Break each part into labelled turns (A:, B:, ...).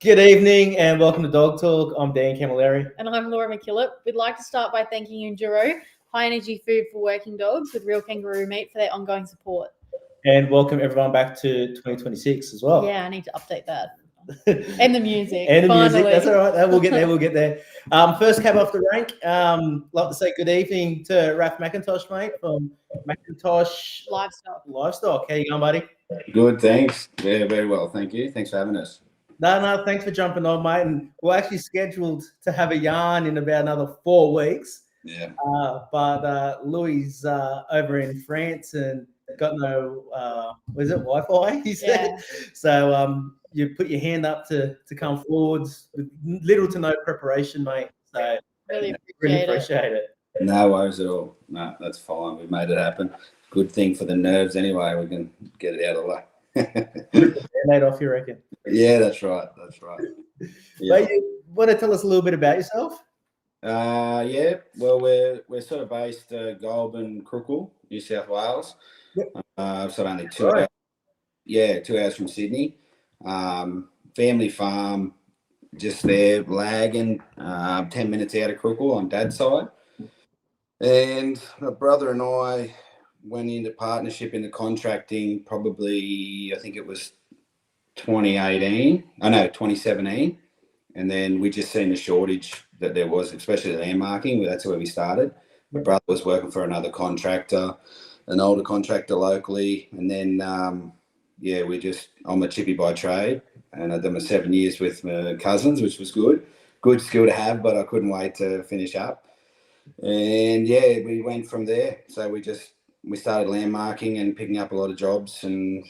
A: Good evening and welcome to Dog Talk. I'm Dan Camilleri.
B: And I'm Laura McKillop. We'd like to start by thanking Enduro, high energy food for working dogs with real kangaroo meat for their ongoing support.
A: And welcome everyone back to 2026 as well.
B: Yeah, I need to update that. And the music.
A: And the
B: finally.
A: music, that's all right. We'll get there. First cab off the rank. Like to say good evening to Raph McIntosh, mate, from McIntosh Livestock. How you going, buddy?
C: Good, thanks. Very well, thank you. Thanks for having us.
A: No, thanks for jumping on, mate. And we're actually scheduled to have a yarn in about another 4 weeks.
C: Yeah.
A: But Louis over in France and got no, was it Wi-Fi? He said.
B: Yeah.
A: So you put your hand up to come forwards with little to no preparation, mate. So
B: really
A: appreciate it.
C: No worries at all. No, that's fine. We made it happen. Good thing for the nerves anyway. We can get it out of the way.
A: Made off, you reckon?
C: Yeah, that's right.
A: Yeah. Mate, you want to tell us a little bit about yourself?
C: Yeah. Well, we're sort of based Goulburn, Crookle, New South Wales.
A: Yep.
C: So only 2 hours. Yeah, 2 hours from Sydney. Family farm, just there, lagging, 10 minutes out of Crookle on Dad's side. And my brother and I went into partnership into contracting probably, I think it was 2017. And then we just seen the shortage that there was, especially landmarking. That's where we started. My brother was working for another contractor, an older contractor locally. And then, I'm a chippy by trade. And I've done my 7 years with my cousins, which was good. Good skill to have, but I couldn't wait to finish up. And yeah, we went from there. So we started landmarking and picking up a lot of jobs. And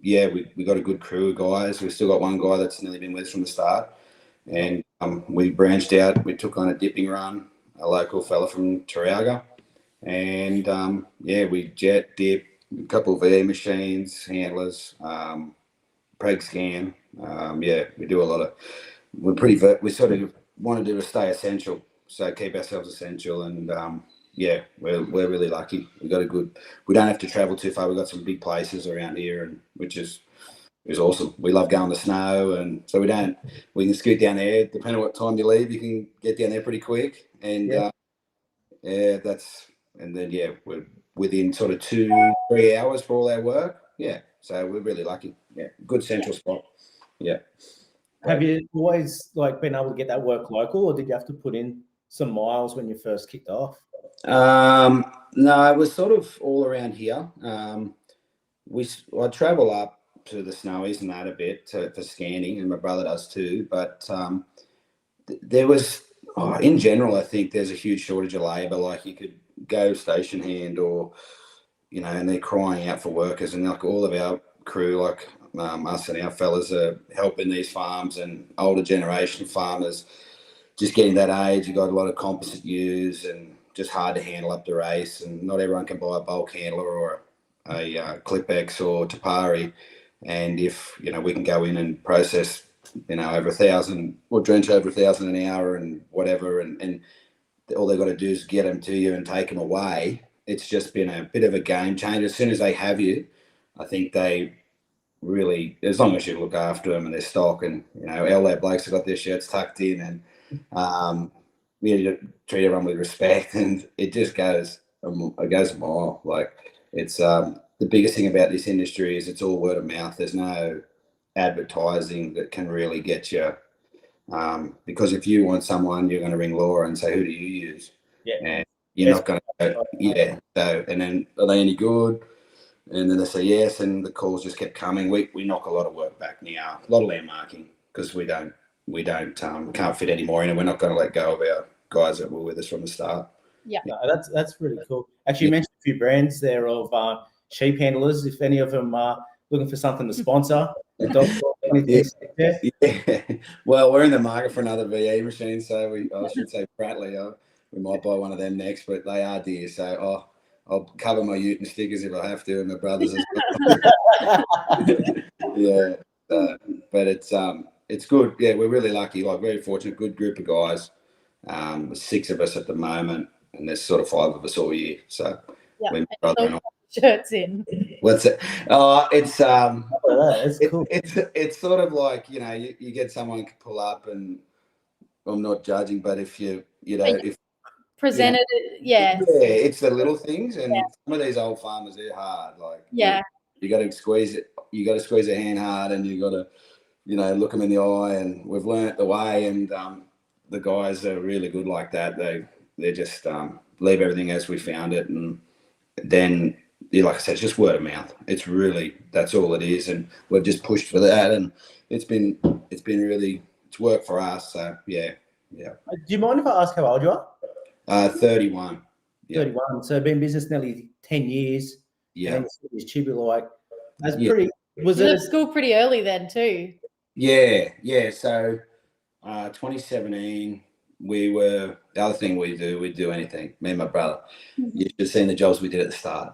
C: we got a good crew of guys. We've still got one guy that's nearly been with us from the start. And we branched out. We took on a dipping run, a local fella from Taraga. And we jet, dip, a couple of VA machines, handlers, preg scan. We do a lot of. We sort of wanted to stay essential, so keep ourselves essential, and we're really lucky. We don't have to travel too far. We've got some big places around here, and which is awesome. We love going to snow, and so we can scoot down there. Depending on what time you leave, you can get down there pretty quick, and we're within sort of 2-3 hours for all our work. Yeah, so we're really lucky. Yeah, good central spot. Yeah.
A: Have you always been able to get that work local, or did you have to put in some miles when you first kicked off?
C: No, it was sort of all around here. I travel up to the Snowies and that a bit for scanning, and my brother does too. But there was, in general, I think there's a huge shortage of labour. Like you could go station hand or, and they're crying out for workers, and like all of our crew, like us and our fellas are helping these farms and older generation farmers just getting that age. You got a lot of composite ewes and just hard to handle up the race, and not everyone can buy a bulk handler or a Clip-X or Tapari. And if we can go in and process over 1,000 or drench over 1,000 an hour and whatever, and all they've got to do is get them to you and take them away. It's just been a bit of a game changer. As soon as they have you, I think they really, as long as you look after them and their stock, and all their blokes have got their shirts tucked in, and you treat everyone with respect, and it just goes a mile. Like it's the biggest thing about this industry is it's all word of mouth. There's no advertising that can really get you, because if you want someone, you're going to ring Laura and say, who do you use?
A: Yeah.
C: And you're not going to so, and then are they any good? And then they say yes, and the calls just kept coming. We knock a lot of work back now, a lot of landmarking, because we can't fit any more in, and we're not going to let go of our guys that were with us from the start.
B: Yeah,
A: no, that's really cool. Actually, you mentioned a few brands there of sheep handlers. If any of them are looking for something to sponsor,
C: Well, we're in the market for another VE machine, so I should say Bradley. We might buy one of them next, but they are dear, so I'll cover my ute and stickers if I have to, and my brothers as well. Yeah, but it's good. Yeah, we're really lucky. Very fortunate. Good group of guys. There's 6 of us at the moment, and there's sort of 5 of us all year. So
B: Yeah,
C: When
B: and
C: brother and I,
B: shirts in.
C: what's it? Oh, it's
A: That's cool.
C: it's sort of like, you know, you get someone who can pull up, and I'm not judging, but if you know,
B: Like,
C: if
B: presented it, yeah.
C: yeah, it's the little things, and
B: Yeah.
C: some of these old farmers, they're hard. Like,
B: Yeah.
C: you got to squeeze it. You got to squeeze their hand hard, and you got to, you know, look them in the eye. And we've learnt the way, and the guys are really good like that. They just leave everything as we found it, and then, yeah, like I said, it's just word of mouth. It's really, that's all it is, and we've just pushed for that, and it's been really, it's worked for us. So yeah.
A: Do you mind if I ask how old you are?
C: 31. Yeah.
A: 31. So been in business nearly 10 years.
C: Yeah.
A: And then this chibi, like, that's
C: Yeah.
A: pretty. Was
B: You
A: it?
B: left school pretty early then too.
C: Yeah. So 2017, the other thing we do anything. Me and my brother. You should have seen the jobs we did at the start.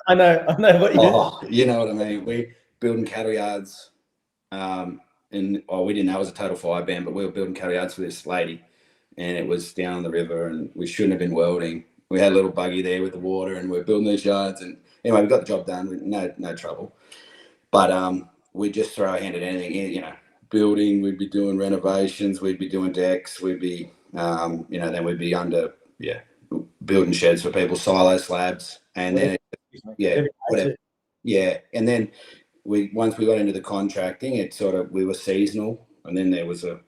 A: I know what you do.
C: You know what I mean. We building cattle yards. And we didn't know it was a total fire ban, but we were building cattle yards for this lady, and it was down on the river, and we shouldn't have been welding. We had a little buggy there with the water, and we're building these yards, and anyway, we got the job done. No trouble. But we just throw our hand at anything, you know, building. We'd be doing renovations. We'd be doing decks. We'd be, then we'd be building sheds for people, silo slabs, and then whatever. Yeah, and then once we got into the contracting, we were seasonal, and then there was a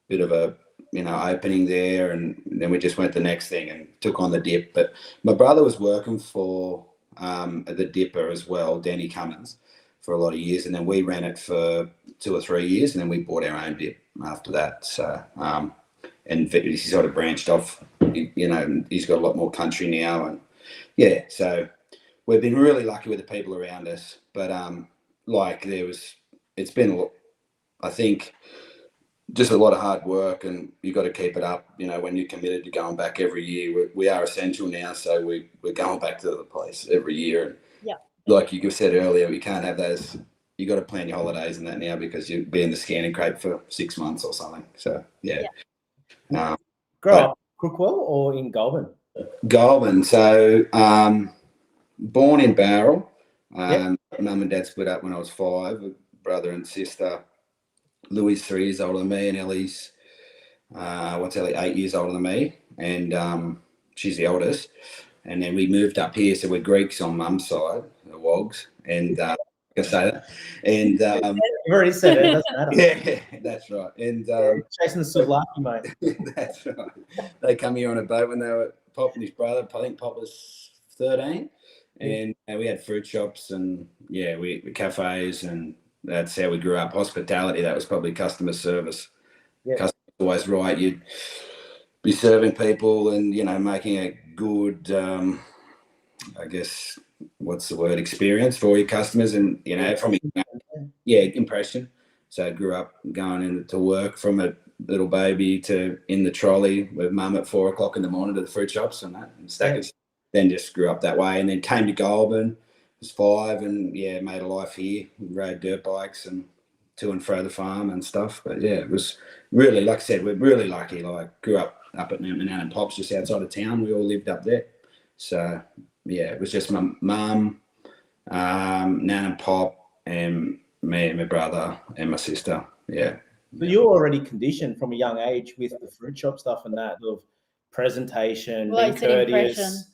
C: bit of a opening there, and then we just went the next thing and took on the dip. But my brother was working for the dipper as well, Danny Cummins, for a lot of years, and then we ran it for 2 or 3 years, and then we bought our own dip after that. So and he sort of branched off, he's got a lot more country now, and yeah, so we've been really lucky with the people around us. But it's been, I think, just a lot of hard work, and you got to keep it up. When you're committed to going back every year, we are essential now, so we're going back to the place every year. And
B: yeah,
C: like you said earlier, we can't have those. You got to plan your holidays and that now, because you'll be in the scanning crate for 6 months or something. So yeah.
A: Grow up Crookwell or in Goulburn?
C: Goulburn. So born in Barrel. Mum and dad split up when I was 5. Brother and sister. Louis 3 years older than me, and Ellie's 8 years older than me, and she's the oldest. And then we moved up here, so we're Greeks on mum's side, the Wogs, and I can say that. And
A: you've already said it. It doesn't matter.
C: Yeah, that's right. And
A: Jason Souvlaki, mate.
C: That's right. They come here on a boat when they were Pop and his brother. I think Pop was 13, and we had fruit shops, and we cafes, and that's how we grew up. Hospitality, that was probably customer service. Yeah. Customer always right. You'd be serving people and, making a good, I guess, what's the word, experience for your customers, and, from impression. So I grew up going into work from a little baby to in the trolley with mum at 4 o'clock in the morning to the fruit shops and that, and stackers. Then just grew up that way, and then came to Goulburn. Was 5, and made a life here. Rode dirt bikes and to and fro the farm and stuff. But it was really, like I said, we're really lucky. Like, grew up at Nan and Pop's, just outside of town. We all lived up there. So it was just my mum, Nan and Pop, and me and my brother and my sister. Yeah.
A: So you're already conditioned from a young age with the fruit shop stuff and that of presentation, being courteous.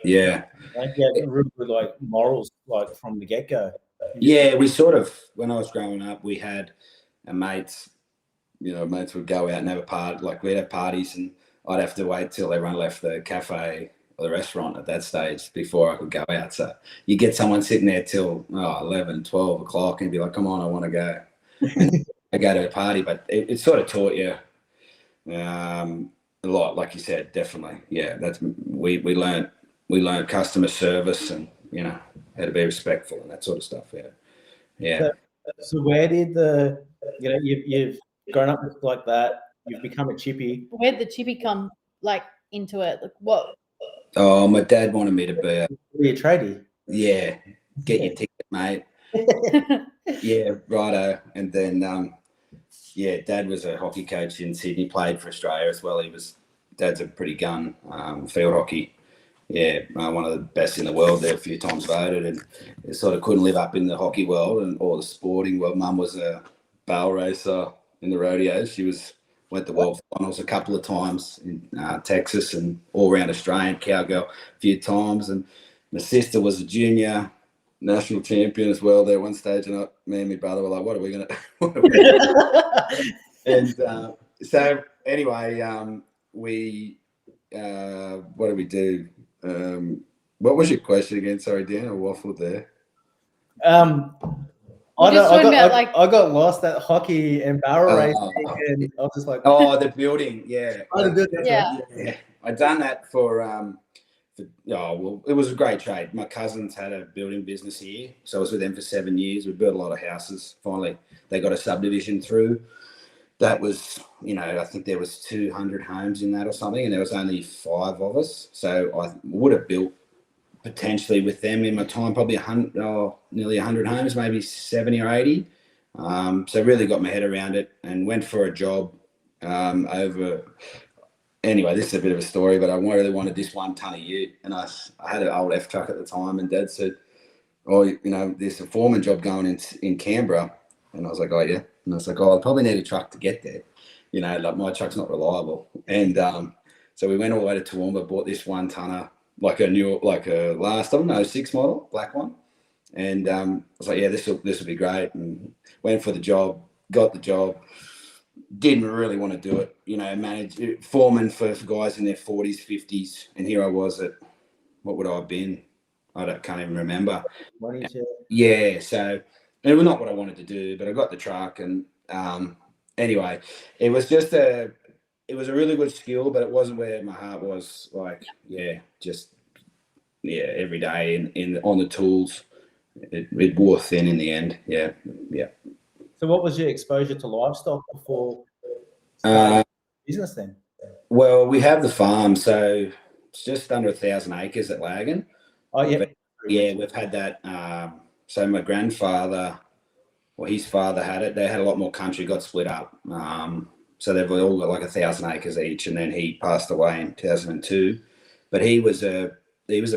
C: Yeah.
A: Like, really good, like, morals, like, from the get-go.
C: Yeah, we sort of, when I was growing up, we had mates, mates would go out and have a party. Like, we'd have parties, and I'd have to wait till everyone left the cafe or the restaurant at that stage before I could go out. So you get someone sitting there till 11, 12 o'clock and be like, come on, I want to go. And I go to a party, but it sort of taught you a lot, like you said, definitely. Yeah, we learned customer service, and how to be respectful and that sort of stuff. Yeah.
A: So where did you've grown up like that? You've become a chippy.
B: Where did the chippy come into it? Like, what?
C: Oh, my dad wanted me to be
A: a tradie.
C: Yeah, get your ticket, mate. Yeah, righto. And then Dad was a hockey coach in Sydney. Played for Australia as well. Dad's a pretty gun field hockey one of the best in the world there, a few times voted, and it sort of couldn't live up in the hockey world or the sporting world. Mum was a barrel racer in the rodeos. She went to world finals a couple of times in Texas and all around Australia, cowgirl a few times. And my sister was a junior national champion as well there one stage, and me and my brother were like, what are we going to do? And so anyway, what did we do? What was your question again? Sorry, Dan, I waffled there.
A: I got lost at hockey and barrel racing, and I was just like,
C: the building, yeah.
B: Yeah.
C: I done that for it was a great trade. My cousins had a building business here, so I was with them for 7 years. We built a lot of houses. Finally, they got a subdivision through. That was, I think there was 200 homes in that or something, and there was only 5 of us. So I would have built potentially with them in my time, probably nearly 100 homes, maybe 70 or 80. So really got my head around it and went for a job over. Anyway, this is a bit of a story, but I really wanted this 1 ton of ute, and I had an old F truck at the time, and Dad said, there's a foreman job going in Canberra. And I was like, oh, yeah. And I was like, I probably need a truck to get there. Like my truck's not reliable. And so we went all the way to Toowoomba, bought this 1 tonner, like a last, 6 model, black one. And I was like, yeah, this will be great. And went for the job, got the job. Didn't really want to do it, manage foreman for guys in their 40s, 50s. And here I was at, what would I have been? Can't even remember.
A: 22.
C: Yeah, so it was not what I wanted to do, but I got the truck, and anyway, it was a really good skill, but it wasn't where my heart was. Like, every day on the tools, it wore thin in the end. Yeah.
A: So, what was your exposure to livestock before business then?
C: Well, we have the farm, so it's just under 1,000 acres at Lagan.
A: Oh, yeah.
C: We've had that. So my grandfather, his father had it. They had a lot more country, got split up. So they've all got like 1,000 acres each, and then he passed away in 2002. But he was a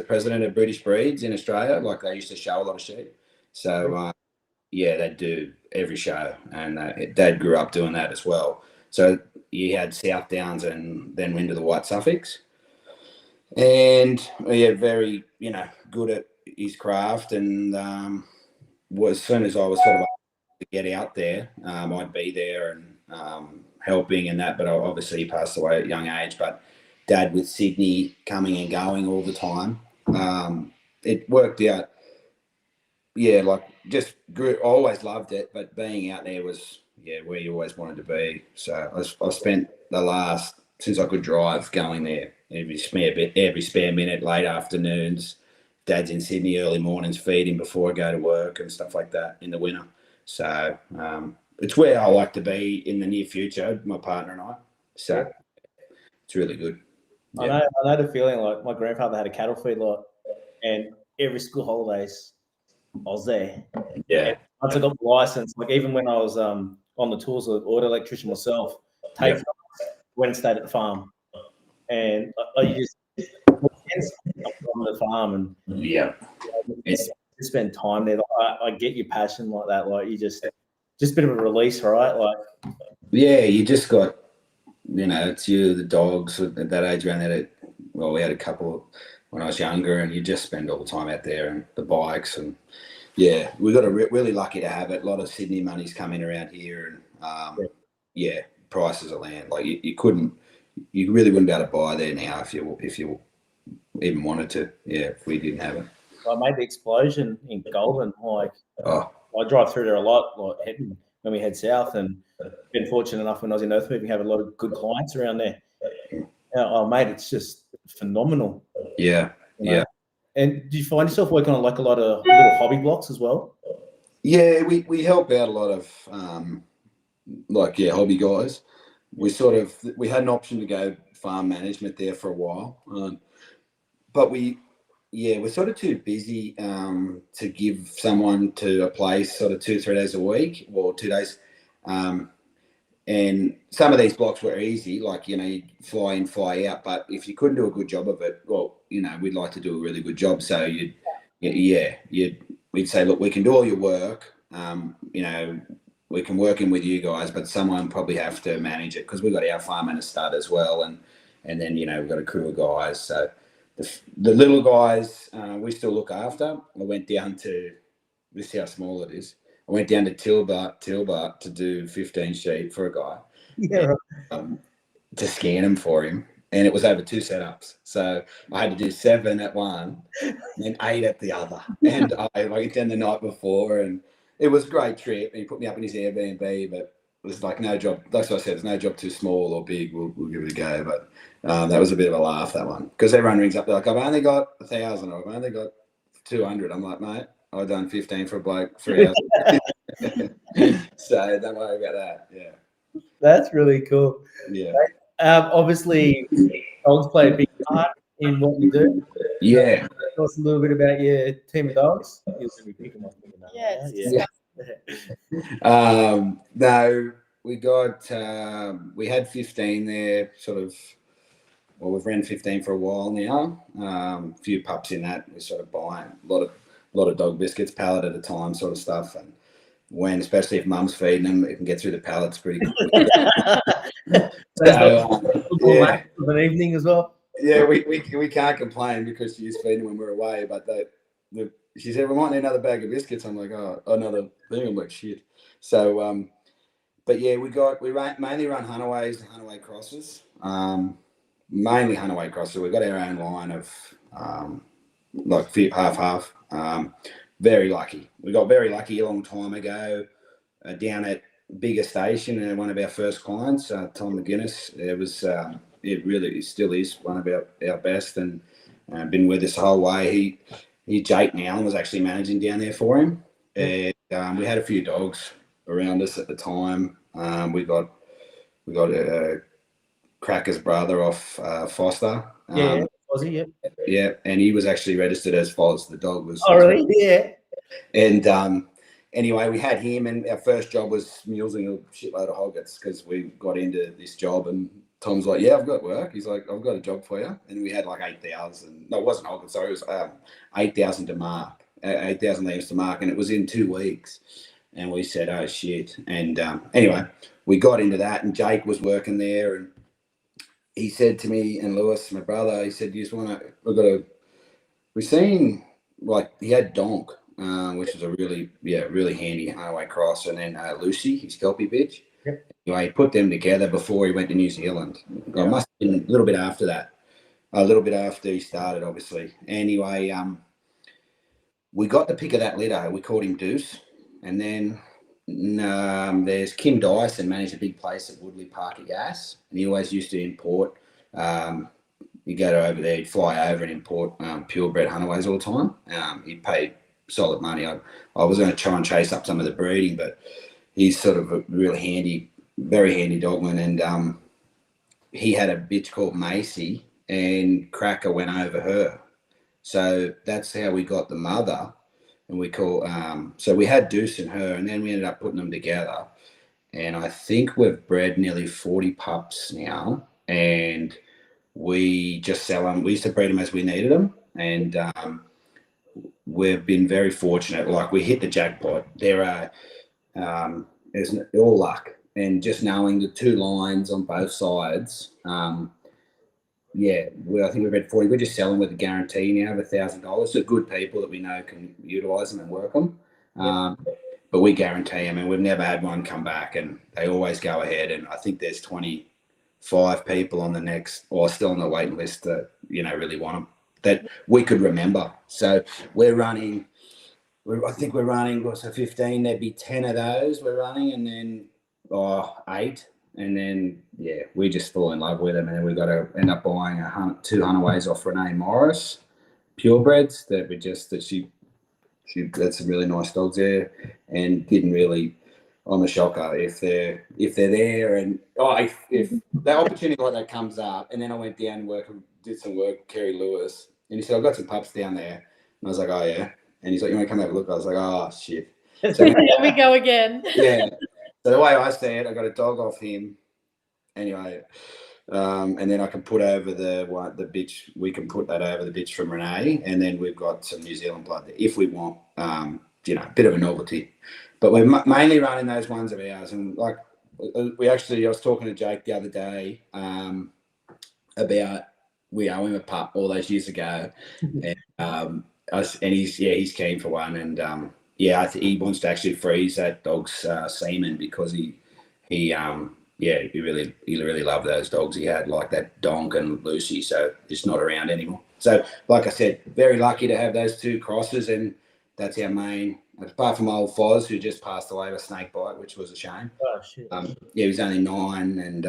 C: president of British Breeds in Australia. Like, they used to show a lot of sheep. So they do every show, and Dad grew up doing that as well. So you had South Downs and then into the White Suffolks, and very good at his craft. And as soon as I was sort of to get out there, I'd be there and helping and that. But obviously he passed away at a young age. But Dad with Sydney coming and going all the time, it worked out. Yeah, like just grew. I always loved it, but being out there was where you always wanted to be. So I spent the last, since I could drive, going there every spare minute, late afternoons. Dad's in Sydney early mornings, feeding before I go to work and stuff like that in the winter. So it's where I like to be in the near future, my partner and I. So it's really good.
A: Yeah. I know the feeling. Like, my grandfather had a cattle feedlot, and every school holidays I was there.
C: Yeah.
A: And once I got my license, like even when I was on the tools of auto electrician myself, went and stayed at the farm, and you just on the farm and spend time there. I get your passion like that. Like, you just a bit of a release, right? Like,
C: you just got, it's you, the dogs at that age around there. Well, we had a couple when I was younger, and you just spend all the time out there, and the bikes, and we got really lucky to have it. A lot of Sydney money's coming around here, and prices of land, like you really wouldn't be able to buy there now if you even wanted to. If we didn't have it.
A: I made the explosion in Goulburn. Like,
C: I
A: drive through there a lot, like when we head south, and been fortunate enough when I was in Earthmoving, have a lot of good clients around there. Mate, it's just phenomenal.
C: Yeah.
A: And do you find yourself working on like a lot of little hobby blocks as well?
C: Yeah, we help out a lot of hobby guys. We had an option to go farm management there for a while, but we're sort of too busy to give someone to a place sort of 2-3 days a week, or 2 days. And some of these blocks were easy, like, you know, you fly in, fly out. But if you couldn't do a good job of it, well, you know, we'd like to do a really good job. So we'd say, look, we can do all your work. You know, we can work in with you guys, but someone probably have to manage it because we've got our fireman to start as well. And then, you know, we've got a crew of guys. So the little guys, we still look after. I went down to, this is how small it is. I went down to Tilbart to do 15 sheep for a guy.
A: Yeah.
C: To scan them for him. And it was over 2 setups. So I had to do 7 at one and then 8 at the other. And I went down the night before and it was a great trip. And he put me up in his Airbnb, but it was like no job. Like I said, there's no job too small or big. We'll give it a go. But that was a bit of a laugh, that one. Because everyone rings up, they're like, I've only got 1,000 or I've only got 200. I'm like, mate, I've done 15 for a bloke, 3 hours. So don't worry about that. Yeah.
A: That's really cool.
C: Yeah.
A: Obviously, dogs play a big part in what you do.
C: Yeah.
A: Tell us a little bit about your team of dogs. You're going to be picking up.
B: Yeah,
C: No, we got we had 15 there, sort of. Well, we've ran 15 for a while now. A few pups in that. We're sort of buying a lot of dog biscuits, pallet at a time, sort of stuff. And when, especially if mum's feeding them, it can get through the pallets pretty quick.
A: Yeah. Of an evening as well.
C: Yeah, we can't complain because she's feeding when we're away. But she said we might need another bag of biscuits. I'm like, oh, another thing. I'm like, shit. So, but yeah, we mainly run Hunaways and Hunaway crosses. Mainly Hunaway crosses. We've got our own line of like half. Very lucky. We got very lucky a long time ago down at Bigger Station, and one of our first clients, Tom McGuinness. It still is one of our best, and been with us the whole way. Jake now was actually managing down there for him, and we had a few dogs around us at the time. We got Cracker's brother off Foster.
A: Was he? Yep.
C: Yeah, and he was actually registered as Foz. The dog was.
A: Oh, really? Yeah.
C: And anyway, we had him, and our first job was mulesing a shitload of hoggets because we got into this job, and Tom's like, yeah, I've got work. He's like, I've got a job for you. And we had like 8,000. No, it wasn't hoggets, sorry. It was 8,000 to mark, 8,000 lambs to mark, and it was in 2 weeks. And we said, oh, shit. And anyway, we got into that, and Jake was working there, and he said to me and Lewis, my brother, he said, you just want to, we've seen, like, he had Donk, which was a really handy highway cross, and then Lucy, his Kelpie bitch.
A: Yep.
C: Anyway, he put them together before he went to New Zealand. It must have been a little bit after that, a little bit after he started, obviously. Anyway, we got the pick of that litter. We called him Deuce, and then there's Kim Dyson, managed a big place at Woodley Park at Gas, and he always used to import. You go over there, he'd fly over and import purebred Hunaways all the time. He'd pay solid money. I was going to try and chase up some of the breeding, but he's sort of a really handy, very handy dogman, and he had a bitch called Macy, and Cracker went over her. So that's how we got the mother. And we so we had Deuce and her, and then we ended up putting them together. And I think we've bred nearly 40 pups now, and we just sell them. We used to breed them as we needed them, and we've been very fortunate. Like, we hit the jackpot. There's all luck, and just knowing the 2 lines on both sides. I think we've had 40. We just sell them with a guarantee now of $1,000 to good people that we know can utilise them and work them. But we guarantee them, and we've never had one come back, and they always go ahead. And I think there's 25 people on the next, or still on the waiting list that, really want them, that we could remember. So we're running, I think we're running, 15, there'd be 10 of those we're running, and then 8. And then, we just fall in love with them. And then we got to end up buying 2 Hunaways off Renee Morris, purebreds, she had some really nice dogs there, and didn't really, I'm a shocker if they're there. And if that opportunity like that comes up, and then I went down and did some work with Kerry Lewis, and he said, I've got some pups down there. And I was like, oh yeah. And he's like, you want to come have a look? I was like, oh shit. So
B: here we go again.
C: Yeah. So the way I see it, I got a dog off him anyway, and then I can put over the bitch. We can put that over the bitch from Renee, and then we've got some New Zealand blood there if we want, a bit of a novelty. But we're mainly running those ones of ours, and like I was talking to Jake the other day about we owe him a pup all those years ago, and he's keen for one, and I think he wants to actually freeze that dog's semen because he really loved those dogs. He had like that Donk and Lucy, so it's not around anymore. So, like I said, very lucky to have those two crosses, and that's our main. Apart from old Foz, who just passed away with a snake bite, which was a shame.
A: Oh shit.
C: He was only 9, and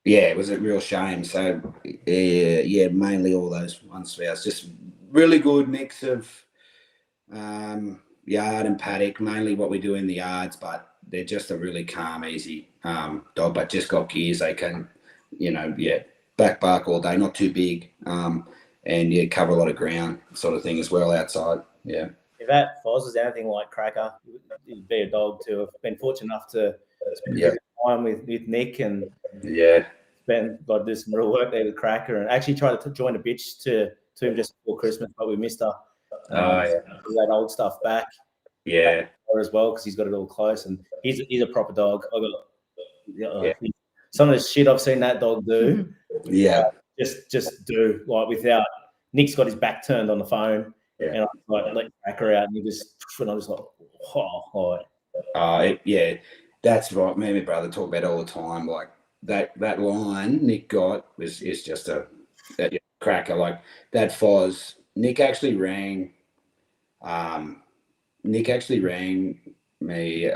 C: it was a real shame. So, mainly all those ones for us. Just really good mix of yard and paddock. Mainly what we do in the yards, but they're just a really calm, easy dog. But just got gears. They can, back bark all day. Not too big, and cover a lot of ground, sort of thing as well outside. Yeah.
A: If that Foz was anything like Cracker, it'd be a dog too. I've been fortunate enough to spend a bit of time with Nick and do some real work there with Cracker, and actually tried to join a bitch to him just before Christmas, but we missed her. That old stuff back.
C: Yeah.
A: As well, because he's got it all close, and he's a proper dog. Some of the shit I've seen that dog do. Just do like without. Nick's got his back turned on the phone.
C: Yeah.
A: And I like let Cracker out, and I'm just like,
C: that's right. Me and my brother talk about it all the time. Like that line Nick got is just that Cracker. Like that Foz. Nick actually rang me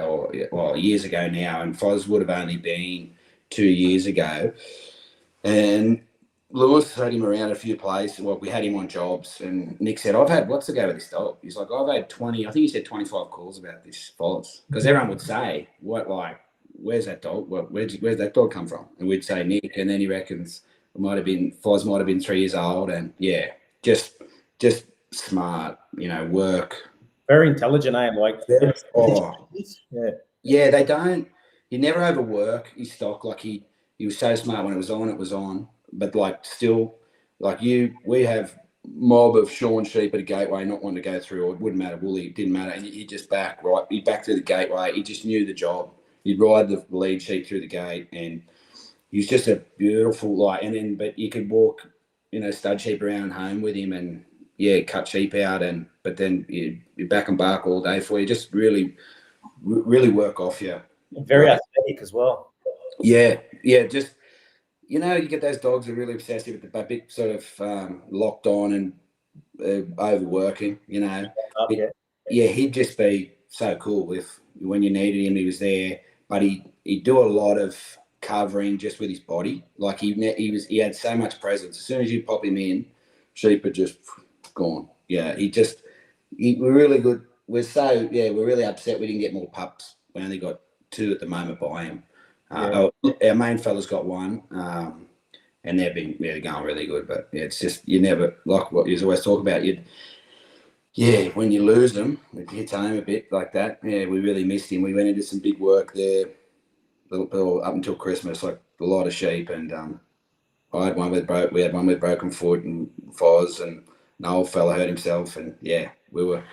C: years ago now, and Foz would have only been 2 years ago, and Lewis had him around a few places. Well, we had him on jobs, and Nick said, what's the go with this dog? He's like, I've had 20, I think he said 25 calls about this Foz. Because everyone would say, where's that dog? Where's that dog come from? And we'd say Nick, and then he reckons Foz might have been 3 years old, and just smart, work.
A: Very intelligent, eh?
C: They don't. He never overwork his stock. Like he was so smart when it was on. But like still, like we have mob of shorn sheep at a gateway, not wanting to go through, or it wouldn't matter, woolly, it didn't matter. And he just back through the gateway. He just knew the job. He'd ride the lead sheep through the gate, and he was just a beautiful but you could walk, stud sheep around home with him, and cut sheep out, but then you back and bark all day for you. Just really, really work off you.
A: Very athletic as well.
C: Yeah. Just you get those dogs that are really obsessive with the bit sort of locked on and overworking. He'd just be so cool when you needed him, he was there. But he'd do a lot of covering just with his body. Like he had so much presence. As soon as you pop him in, sheep are just gone. Yeah, we're really good. We're really upset we didn't get more pups. We only got 2 at the moment by him. Our main fella's got 1, and they're going really good. But it's just you never, like what you always talk about. When you lose them, it hits home a bit like that. Yeah, we really missed him. We went into some big work there up until Christmas, like a lot of sheep, and we had one with broken foot and Foz, and an old fella hurt himself, and we were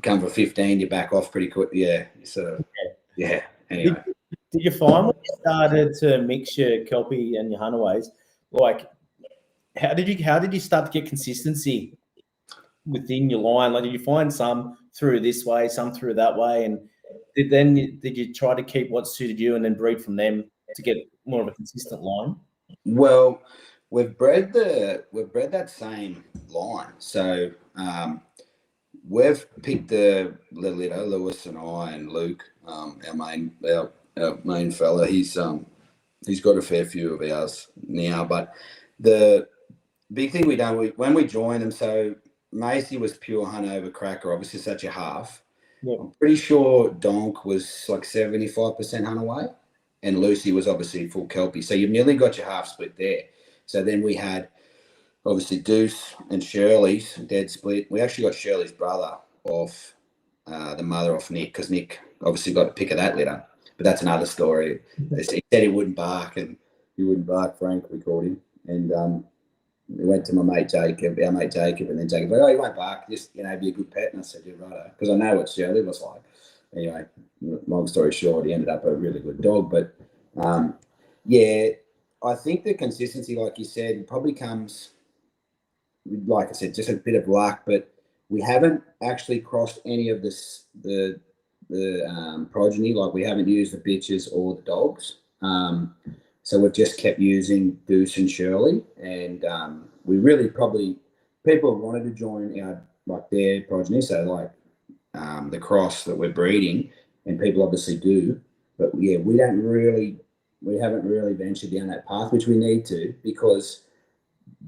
C: come for 15, you back off pretty quick. Anyway.
A: Did you find when you started to mix your Kelpie and your Hunaways, like how did you start to get consistency within your line? Like, did you find some through this way, some through that way, and did you try to keep what suited you and then breed from them to get more of a consistent line?
C: Well, we've bred that same line, so we've picked the litter, Lewis and I and Luke, our main fella. He's got a fair few of ours now, but the big thing we done when we joined them, so Macy was pure Hanover Cracker, obviously such a half. Yeah. I'm pretty sure Donk was like 75% Hunaway, and Lucy was obviously full Kelpie. So you've nearly got your half split there. So then we had obviously Deuce and Shirley's dead split. We actually got Shirley's brother off the mother off Nick, because Nick obviously got a pick of that litter. but that's another story. He said he wouldn't bark, and he wouldn't bark. Frank, we called him, and we went to our mate Jacob, and then Jacob like, oh, he won't bark, just be a good pet. And I said, yeah, right, because I know what Shirley was like. Anyway, long story short, he ended up a really good dog, but yeah, I think the consistency, like you said, probably comes, like I said, just a bit of luck, but we haven't actually crossed any of the progeny. Like, we haven't used the bitches or the dogs. So we've just kept using Deuce and Shirley, and we really probably, people have wanted to join our, like, their progeny, so like the cross that we're breeding, and people obviously do, but yeah, we haven't really ventured down that path, which we need to, because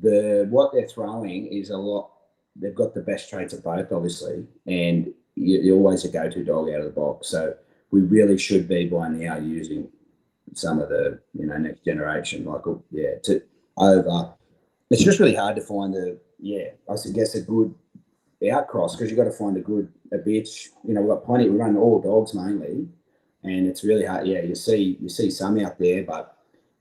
C: what they're throwing is a lot. They've got the best traits of both, obviously, and you're always a go-to dog out of the box. So we really should be by now using some of the next generation, like it's just really hard to find I guess a good outcross, because you've got to find a bitch. We've got plenty. We run all dogs mainly, and it's really hard. Yeah, you see some out there, but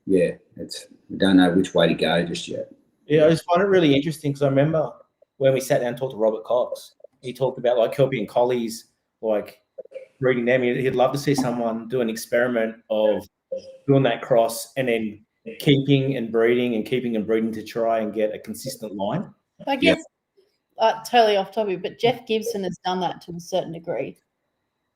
C: yeah, we don't know which way to go just yet.
A: Yeah, I just find it really interesting, because I remember when we sat down and talked to Robert Cox, he talked about like Kelpie and Collies, like breeding them. He'd love to see someone do an experiment of doing that cross and then keeping and breeding to try and get a consistent line.
B: I guess totally off topic, but Jeff Gibson has done that to a certain degree.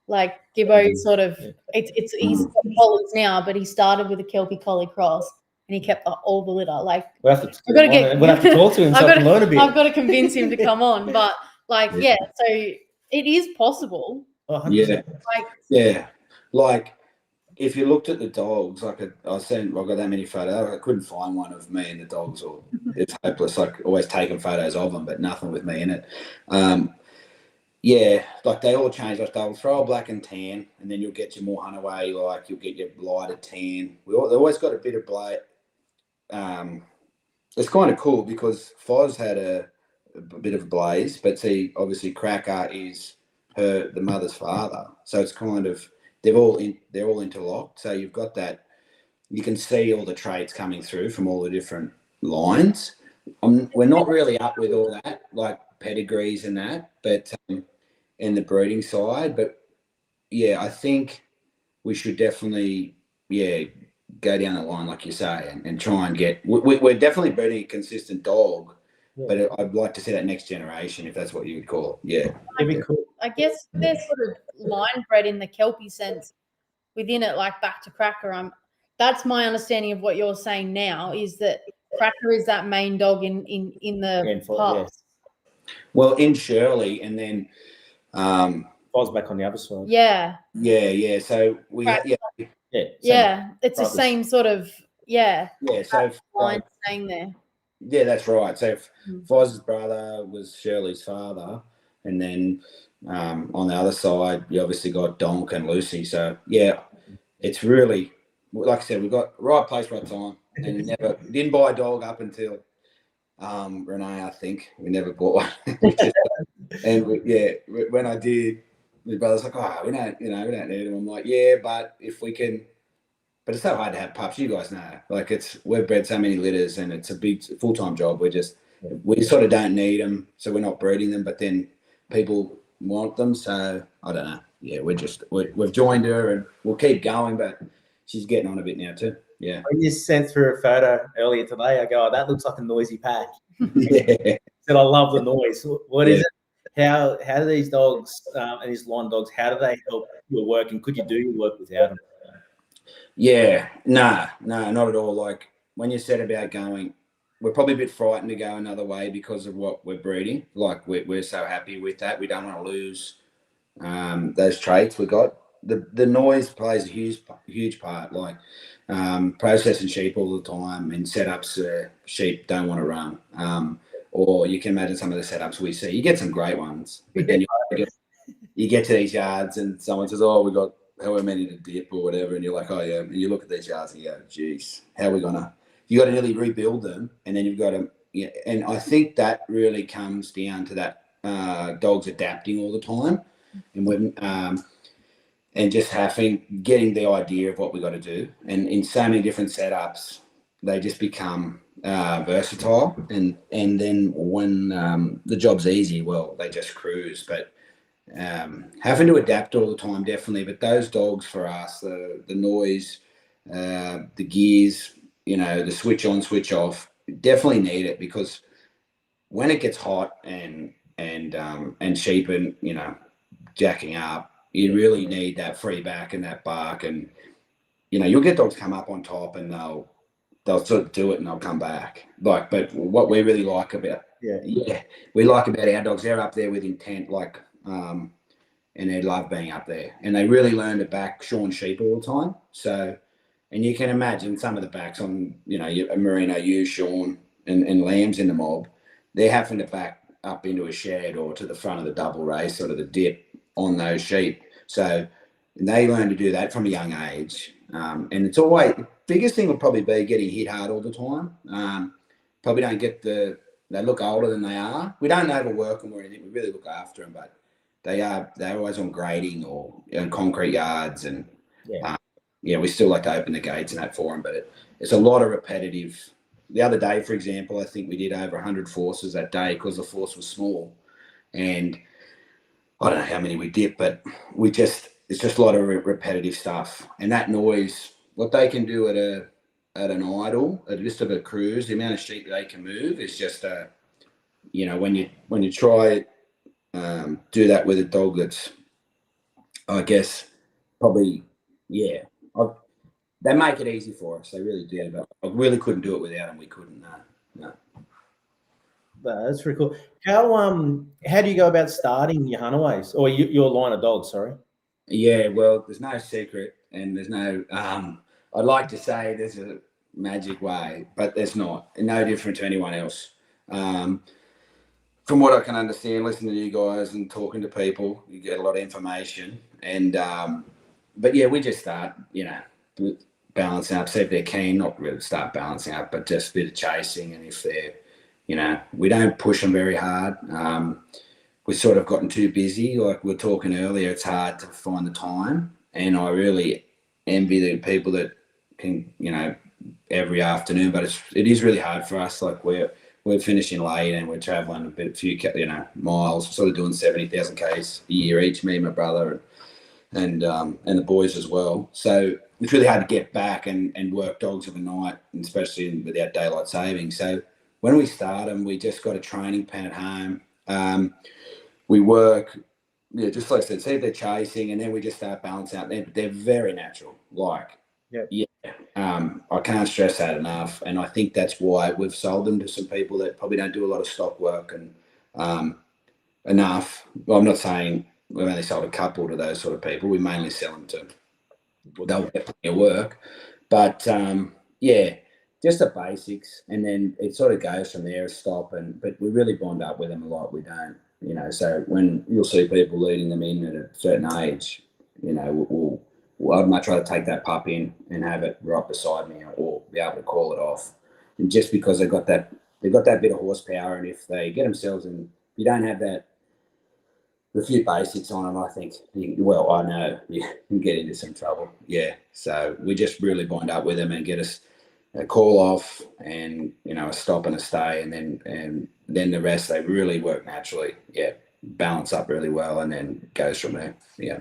B: Like Gibbo sort of, he's got collies now, but he started with a Kelpie Collie cross and he kept all the litter. Like,
A: we'll have to talk to him so I can learn a bit.
B: I've got to convince him to come on, but like, so it is possible.
A: Oh,
C: like if you looked at the dogs, like I've got that many photos, I couldn't find one of me and the dogs, or it's hopeless. Like, always taking photos of them, but nothing with me in it. Like they all change. Like they'll throw a black and tan, and then you'll get your more Hunaway, like you'll get your lighter tan. They always got a bit of black. It's kind of cool because Foz had a bit of a blaze, but see, obviously Cracker is the mother's father, so it's kind of they're all interlocked. So you've got that. You can see all the traits coming through from all the different lines. We're not really up with all that, like pedigrees and that, but in the breeding side. But yeah, I think we should definitely go down the line, like you say, and try and get. We're definitely breeding a consistent dog, but I'd like to see that next generation, if that's what you would call it. Yeah,
A: it'd be cool.
B: I guess they're sort of line bred in the Kelpie sense within it, like back to Cracker. That's my understanding of what you're saying now, is that Cracker is that main dog in the past.
C: Well, in Shirley, and then
A: Foz back on the other side.
B: Yeah.
C: So we
B: it's the same sort of
C: So
B: line staying there.
C: Yeah, that's right. So Foz's brother was Shirley's father, and then on the other side, you obviously got Donk and Lucy. So yeah, it's really, like I said, we got right place, right time, and didn't buy a dog up until Renee. I think we never bought one. When I did, my brother's like, "Oh, we don't need them." I'm like, "Yeah, but if we can." But it's so hard to have pups. You guys know, like we've bred so many litters, and it's a big full-time job. We sort of don't need them, so we're not breeding them. But then people want them, so I don't know. Yeah, we've joined her, and we'll keep going. But she's getting on a bit now too. Yeah.
A: I just sent through a photo earlier today. I go, "Oh, that looks like a noisy pack."
C: Yeah.
A: Said, "I love the noise." What is it? How do these dogs and these line dogs? How do they help your work? And could you do your work without them?
C: Yeah, no, not at all. Like when you said about going, we're probably a bit frightened to go another way because of what we're breeding. Like we're so happy with that. We don't want to lose those traits we got. The noise plays a huge part. Like processing sheep all the time and setups sheep don't want to run. Or you can imagine some of the setups we see. You get some great ones, but then you get to these yards and someone says, "Oh, we got however many to dip or whatever," and you're like, "Oh yeah." And you look at these yards and you go, "Geez, how are we gonna?" You got to nearly rebuild them, and then you've got to. Yeah, and I think that really comes down to that dogs adapting all the time, and when and just getting the idea of what we got to do. And in so many different setups, they just become versatile. And then when the job's easy, well, they just cruise. But having to adapt all the time, definitely. But those dogs for us, the noise, the gears, the switch on, switch off, definitely need it, because when it gets hot and sheep and jacking up, you really need that free back and that bark. And you'll get dogs come up on top and they'll sort of do it and they'll come back. But what we really like about we like about our dogs, they're up there with intent, and they love being up there, and they really learn to back Sean sheep all the time. So, and you can imagine some of the backs on Merino, you, Sean, and Lambs in the mob, they're having to back up into a shed or to the front of the double race, sort of the dip on those sheep. So they learn to do that from a young age. And it's always, the biggest thing will probably be getting hit hard all the time. Probably don't get they look older than they are. We don't overwork them or anything. We really look after them, but they're always on grading or concrete yards. And we still like to open the gates and that for them, but it's a lot of repetitive. The other day, for example, I think we did over 100 forces that day because the force was small. And I don't know how many we did, but it's just a lot of repetitive stuff. And that noise, what they can do at an idle, at just of a cruise, the amount of sheep they can move is just when you try do that with a dog that's, I guess, probably they make it easy for us. They really do. But I really couldn't do it without them. We couldn't. No.
A: That's pretty cool. How do you go about starting your Hunaways or your line of dogs? Sorry.
C: Yeah, well, there's no secret, and there's no. I'd like to say there's a magic way, but there's not. No different to anyone else. From what I can understand, listening to you guys and talking to people, you get a lot of information. And but yeah, we just start, balancing up. See if they're keen, not really start balancing up, but just a bit of chasing. And if they're, we don't push them very hard. We've sort of gotten too busy. Like we were talking earlier, it's hard to find the time. And I really envy the people that can, every afternoon. But it is really hard for us. Like we're finishing late and we're traveling a few miles, sort of doing 70,000 Ks a year each, me and my brother and the boys as well. So it's really hard to get back and work dogs of the night, and especially without daylight saving. So when we start them, we just got a training pen at home. We work, just like I said, see if they're chasing, and then we just start balancing out. They're very natural. I can't stress that enough. And I think that's why we've sold them to some people that probably don't do a lot of stock work and enough. Well, I'm not saying we've only sold a couple to those sort of people. We mainly sell them to, they'll get plenty of work. But just the basics. And then it sort of goes from there, but we really bond up with them a lot. We don't, so when you'll see people leading them in at a certain age, I'd much rather take that pup in and have it right beside me, or be able to call it off. And just because they've got that bit of horsepower, and if they get themselves in, if you don't have that, a few basics on them, I think, I know you can get into some trouble. Yeah. So we just really bind up with them and get us a call off and, a stop and a stay. And then the rest, they really work naturally. Yeah. Balance up really well, and then goes from there. Yeah.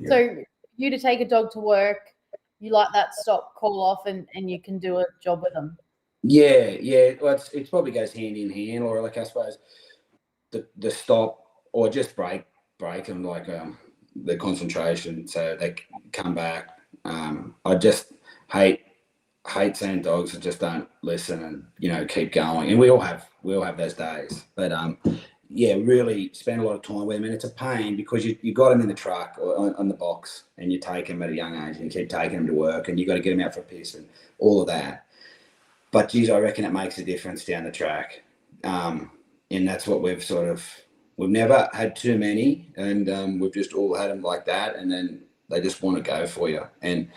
B: So you to take a dog to work, you like that stop, call off, and you can do a job with them.
C: Yeah. Well, it probably goes hand in hand, or like I suppose the stop, or just break them, like the concentration, so they come back. I just hate seeing dogs that just don't listen and keep going, and we all have those days. But really spend a lot of time with them, and it's a pain because you got them in the truck or on the box, and you take them at a young age, and you keep taking them to work, and you got to get them out for a piss and all of that. But geez, I reckon it makes a difference down the track, and that's what we've never had too many, and we've just all had them like that, and then they just want to go for you. And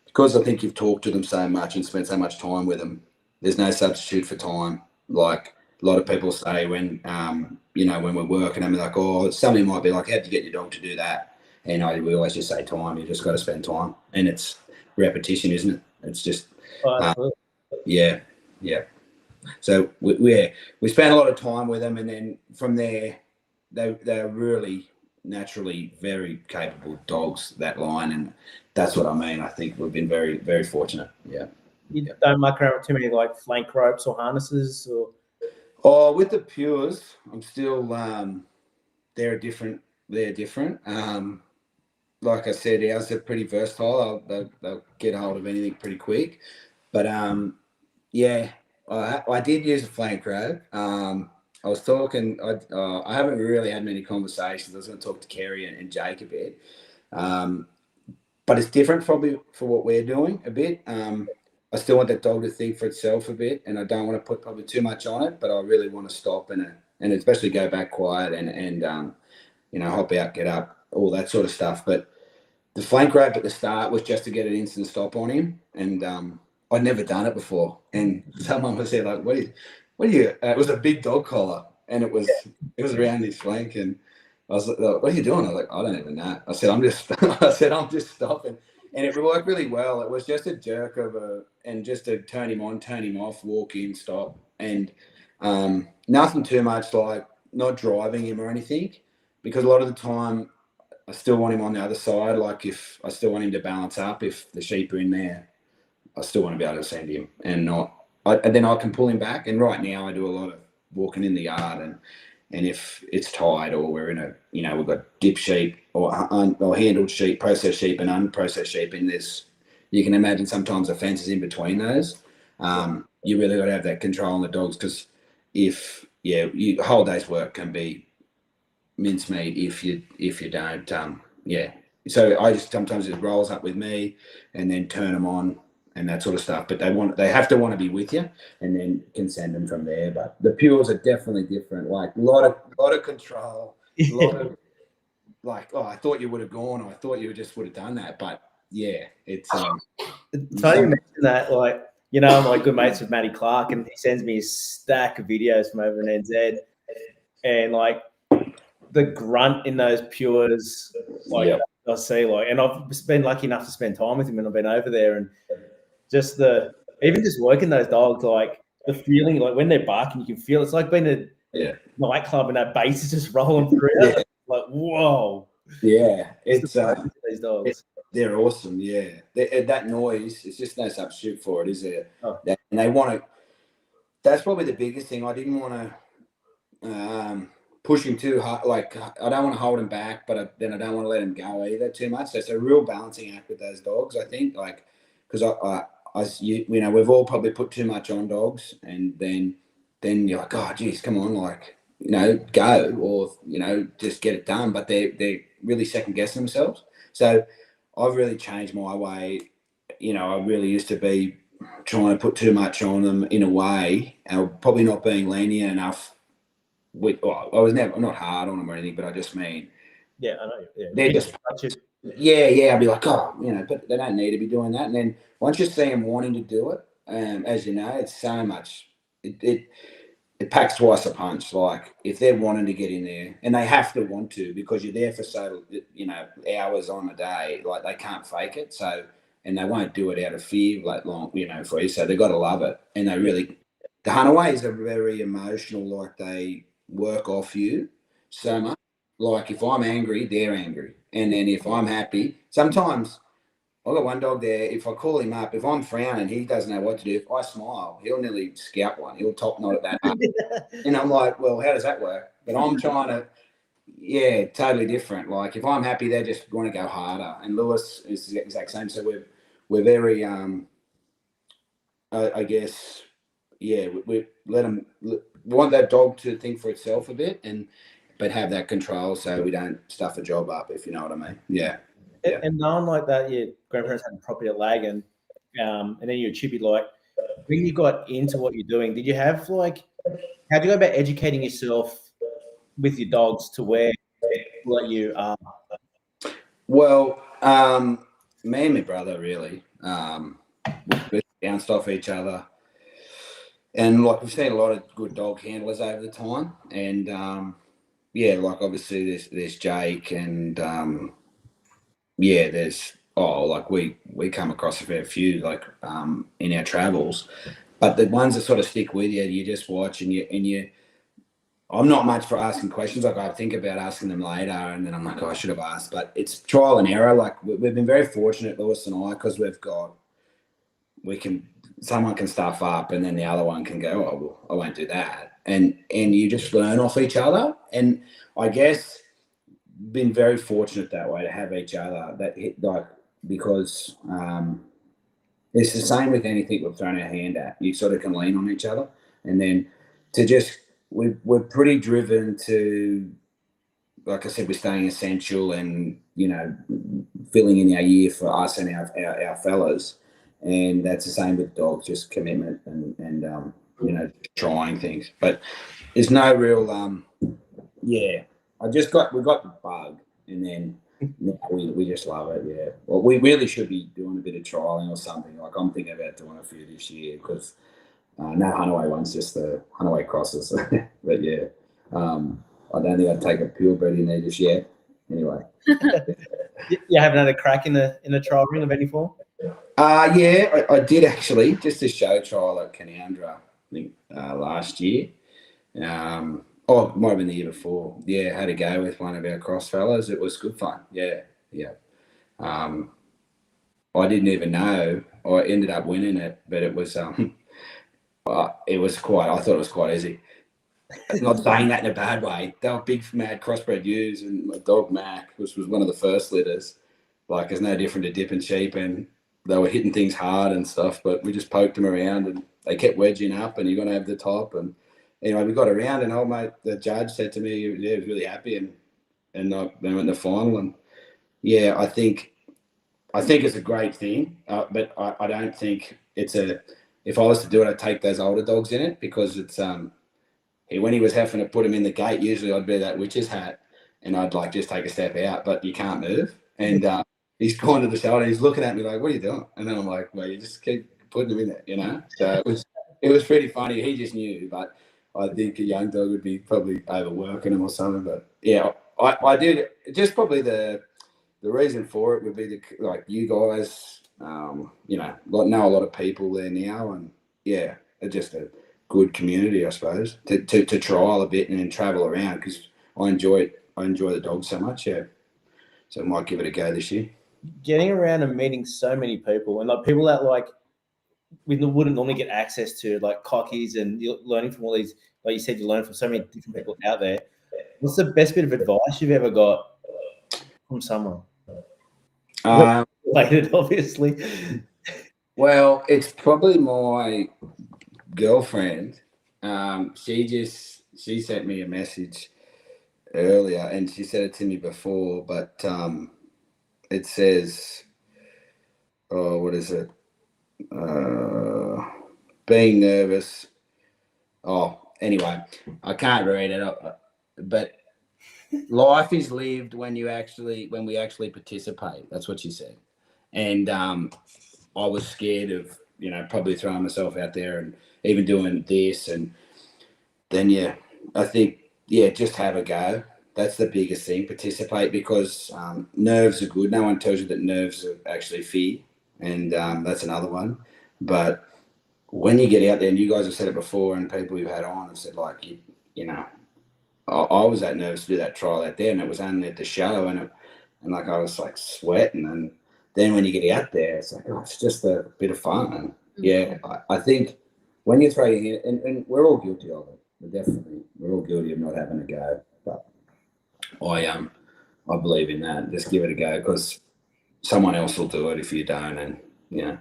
C: because I think you've talked to them so much and spent so much time with them, there's no substitute for time. Like a lot of people say when we're working, I'm like, oh, somebody might be like, how'd you get your dog to do that? And we always just say time. You just got to spend time, and it's repetition, isn't it? It's just yeah. So we spent a lot of time with them, and then from there, they're really naturally very capable dogs, that line, and that's what I mean. I think we've been very, very fortunate. Yeah.
A: You don't muck around with too many like flank ropes or harnesses, or
C: with the pures, I'm still they're different. Like I said, ours are pretty versatile. They'll get hold of anything pretty quick. But yeah, I did use a flank rope. I was talking. I haven't really had many conversations. I was going to talk to Kerry and Jake a bit, but it's different probably for what we're doing a bit. I still want that dog to think for itself a bit, and I don't want to put probably too much on it. But I really want to stop and especially go back quiet and hop out, get up, all that sort of stuff. But the flank rope at the start was just to get an instant stop on him, and I'd never done it before. And someone was there like, "What are you?" It was a big dog collar, and it was around his flank, and I was like, "What are you doing?" I was like, "I don't even know." I said, "I'm just stopping," and it worked really well. It was just a jerk and just to turn him on, turn him off, walk in, stop, and nothing too much, like not driving him or anything, because a lot of the time I still want him on the other side. Like if I still want him to balance up, if the sheep are in there, I still want to be able to send him and then I can pull him back. And right now I do a lot of walking in the yard, and if it's tied or we're in we've got dip sheep or handled sheep, processed sheep and unprocessed sheep, and you can imagine sometimes the fence is in between those. You really got to have that control on the dogs, because a whole day's work can be mincemeat if you don't. So I just sometimes it rolls up with me and then turn them on and that sort of stuff. But they have to want to be with you, and then can send them from there. But the pures are definitely different. Like a lot of control, a lot of like, oh, I thought you would have gone, or I thought you just would have done that. But yeah, it's
A: funny you mention that. Like, I'm like good mates with Matty Clark, and he sends me a stack of videos from over in NZ, and like the grunt in those pures, like I see, like, and I've been lucky enough to spend time with him, and I've been over there, and just even working those dogs, like the feeling, like when they're barking, you can feel it's like being a nightclub and that bass is just rolling through. Like, whoa.
C: Yeah, it's
A: these dogs.
C: They're awesome. Yeah, that noise, it's just no substitute for it, is there? And they want to. That's probably the biggest thing. I didn't want to push him too hard. Like, I don't want to hold him back, but then I don't want to let him go either too much. So it's a real balancing act with those dogs, I think. Like, because we've all probably put too much on dogs, and then you're like, oh, geez, come on, like, go, or just get it done. But they're really second guessing themselves. So I've really changed my way. I really used to be trying to put too much on them in a way, and probably not being lenient enough. I'm not hard on them or anything, but I just mean,
A: I know. Yeah.
C: They're just, I'd be like, but they don't need to be doing that. And then once you see them wanting to do it, as you know, it's so much. It packs twice a punch. Like if they're wanting to get in there, and they have to want to, because you're there for hours on a day, like they can't fake it. So, and they won't do it out of fear, like long, for you. So they got to love it, and they really. The Hunaways are very emotional. Like they work off you so much. Like if I'm angry, they're angry, and then if I'm happy, sometimes. I've got one dog there. If I call him up, if I'm frowning, he doesn't know what to do. If I smile, he'll nearly scalp one. He'll top knot at that up. And I'm like, well, how does that work? But I'm trying to, totally different. Like if I'm happy, they just want to go harder. And Lewis is the exact same. So we're very, I guess, we let them want that dog to think for itself a bit, but have that control so we don't stuff a job up, if you know what I mean. Yeah.
A: And knowing like that, your grandparents had a property at Lag, and then you're a chippy. Like when you got into what you're doing, did you have how'd you go about educating yourself with your dogs to where you are?
C: Well, me and my brother really we bounced off each other, and like we've seen a lot of good dog handlers over the time, and like obviously there's Jake and yeah, there's like we come across a fair few like in our travels, but the ones that sort of stick with you, you just watch and you. I'm not much for asking questions. Like I think about asking them later, and then I'm like, oh, I should have asked. But it's trial and error. Like we've been very fortunate, Lewis and I, because someone can stuff up, and then the other one can go, oh, well, I won't do that, and you just learn off each other. And I guess been very fortunate that way to have each other because it's the same with anything we've thrown our hand at. You sort of can lean on each other, and then to just we're pretty driven to, like I said, we're staying essential and filling in our year for us and our fellas, and that's the same with dogs, just commitment and trying things. But there's no real yeah. We got the bug, and then we just love it. Yeah. Well, we really should be doing a bit of trialing or something. Like I'm thinking about doing a few this year because no Hunaway ones, just the Hunaway crosses. But yeah, I don't think I'd take a purebred in there just yet. Anyway.
A: You haven't had a crack in a trial ring of any form?
C: Yeah, I did actually. Just a show trial at Canandra, I think last year. It might have been the year before. Yeah, had a go with one of our cross fellas. It was good fun. Yeah. I didn't even know. I ended up winning it, but it was I thought it was quite easy. Not saying that in a bad way. They were big, mad crossbred ewes, and my dog Mac, which was one of the first litters. Like, it's no different to dipping sheep, and they were hitting things hard and stuff, but we just poked them around, and they kept wedging up, and you're going to have the top, and anyway, we got around, and old mate, the judge said to me, yeah, he was really happy, and they went in the final, and yeah, I think it's a great thing, but I don't think it's if I was to do it, I'd take those older dogs in it, because it's when he was having to put him in the gate, usually I'd wear that witch's hat, and I'd like just take a step out, but you can't move, and he's gone to the shoulder, and he's looking at me like, what are you doing? And then I'm like, well, you just keep putting him in there, so it was pretty funny. He just knew, but I think a young dog would be probably overworking him or something. But yeah, I did. Just probably the reason for it would be like you guys, know a lot of people there now, and yeah, it's just a good community, I suppose, to trial a bit and then travel around, because I enjoy it. I enjoy the dog so much. Yeah, so I might give it a go this year.
A: Getting around and meeting so many people, and like people that we wouldn't normally get access to, like cockies, and you're learning from all these, like you said, you learn from so many different people out there. What's the best bit of advice you've ever got from someone? Related, obviously.
C: Well, it's probably my girlfriend. She sent me a message earlier, and she said it to me before, but it says, what is it? Being nervous. Anyway, I can't read it, but life is lived when we actually participate. That's what she said. And I was scared of, probably throwing myself out there and even doing this. And then, I think, just have a go. That's the biggest thing. Participate, because nerves are good. No one tells you that nerves are actually fear. And that's another one. But when you get out there, and you guys have said it before, and people you've had on have said, like, I was that nervous to do that trial out there, and it was only at the show, and like I was like sweating, and then when you get out there, it's like, it's just a bit of fun. And yeah, I think when you throw your hand, and we're all guilty of it. We're all guilty of not having a go. But I believe in that. Just give it a go, because someone else will do it if you don't. And yeah.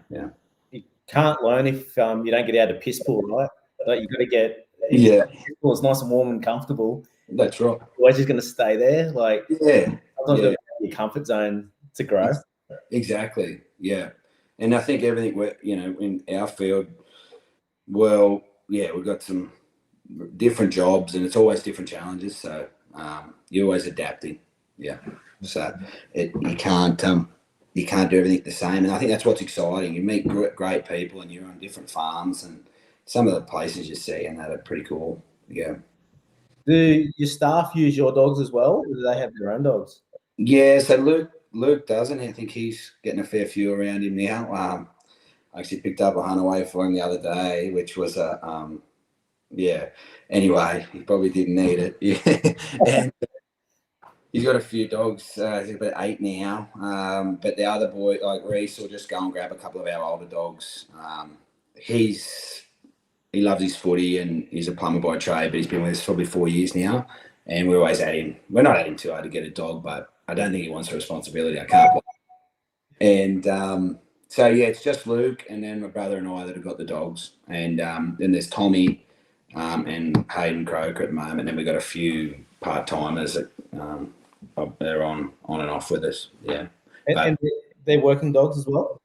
A: You can't learn if you don't get out of piss pool, right? Like, you got to get it's nice and warm and comfortable.
C: That's right.
A: You're just going to stay there. Like, sometimes
C: yeah.
A: your comfort zone to grow.
C: Exactly. Yeah. And I think everything we're, in our field, well, yeah, we've got some different jobs, and it's always different challenges. So you're always adapting. Yeah. So you can't do everything the same. And I think that's what's exciting. You meet great people, and you're on different farms, and some of the places you see, and that are pretty cool. Yeah.
A: Do your staff use your dogs as well, or do they have their own dogs?
C: Yeah. So Luke doesn't. I think he's getting a fair few around him now. I actually picked up a hunt away for him the other day, which was yeah. Anyway, he probably didn't need it. Yeah, and he's got a few dogs. He's about 8 now. But the other boy, like Reese, will just go and grab a couple of our older dogs. He loves his footy and he's a plumber by trade, but he's been with us for probably 4 years now. And we're always at him. We're not at him too hard to get a dog, but I don't think he wants the responsibility. I can't. And so, yeah, it's just Luke and then my brother and I that have got the dogs. And then there's Tommy and Hayden Croker at the moment. And then we've got a few part-timers that they're on and off with us. Yeah.
A: And they're working dogs as well?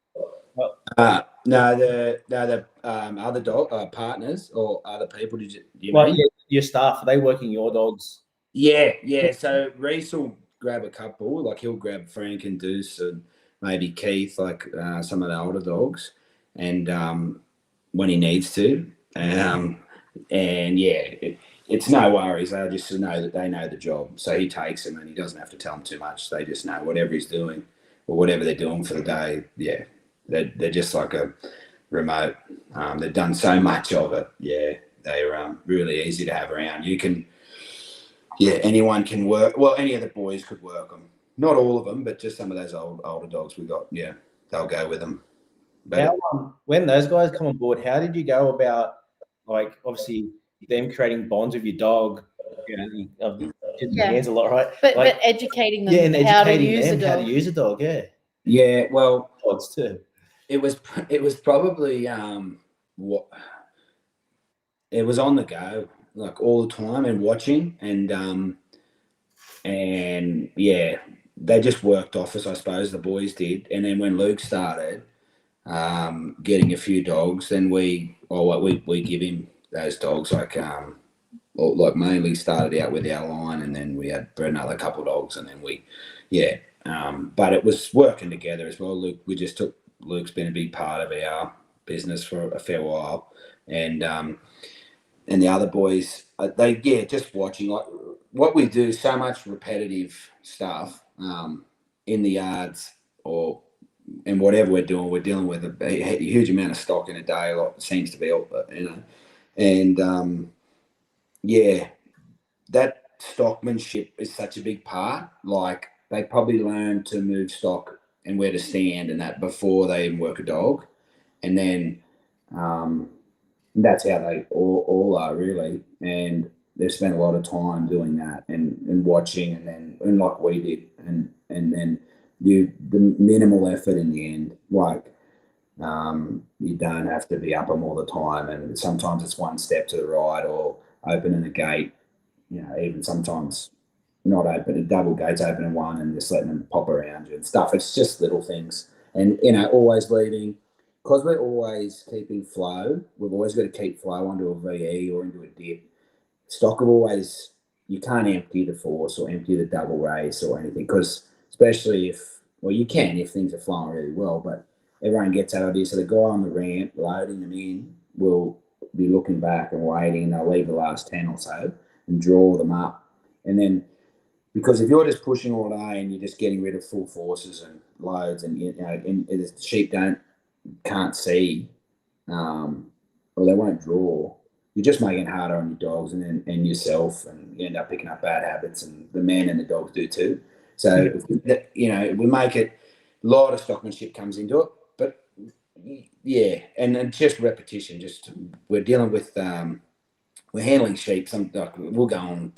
C: No, the other dog partners or other people. Do you
A: well,
C: mean?
A: yeah, your staff, are they working your dogs?
C: Yeah. So Reese will grab a couple, like he'll grab Frank and Deuce and maybe Keith, like some of the older dogs, and when he needs to, and yeah, it's no worries. They just know that they know the job, so he takes them and he doesn't have to tell them too much. They just know whatever he's doing or whatever they're doing for the day. Yeah, they're just like a remote. They've done so much of it. Yeah, they're really easy to have around. You can. Yeah, anyone can work. Well, any of the boys could work them. Not all of them, but just some of those older dogs we got. Yeah, they'll go with them. But
A: when those guys come on board, how did you go about, like, obviously them creating bonds with your dog? You know, hands a lot, right?
B: But
A: like,
B: educating them,
A: and
B: how to
A: educating
B: use
A: them
B: a dog.
A: how to use a dog. Yeah.
C: Yeah, well,
A: Dogs too.
C: It was probably what it was on the go, like all the time and watching and yeah, they just worked off us, I suppose the boys did. And then when Luke started getting a few dogs, then we give him those dogs, like mainly started out with our line, and then we had another couple of dogs, and then but it was working together as well. Luke's been a big part of our business for a fair while, and the other boys, just watching, like what we do, so much repetitive stuff in the yards and whatever we're doing, we're dealing with a huge amount of stock in a day. Like seems to be, and that stockmanship is such a big part. Like they probably learn to move stock and where to stand and that before they even work a dog, and then that's how they all are really. And they've spent a lot of time doing that and watching, and like we did, and then the minimal effort in the end. Like you don't have to be up them all the time, and sometimes it's one step to the right or opening a gate. Even sometimes not open, a double gates open in one and just letting them pop around you and stuff. It's just little things, and always leaving. Because we're always keeping flow, we've always got to keep flow onto a VE or into a dip. Stock of always, you can't empty the force or empty the double race or anything, because especially you can if things are flowing really well, but everyone gets that idea. So the guy on the ramp loading them in will be looking back and waiting, and they'll leave the last 10 or so and draw them up. And then, because if you're just pushing all day and you're just getting rid of full forces and loads, and and the sheep can't see, or they won't draw, you're just making it harder on your dogs and yourself, and you end up picking up bad habits, and the man and the dogs do too. So we make it, a lot of stockmanship comes into it, but yeah, and just repetition. Just we're dealing with we're handling sheep. We'll go and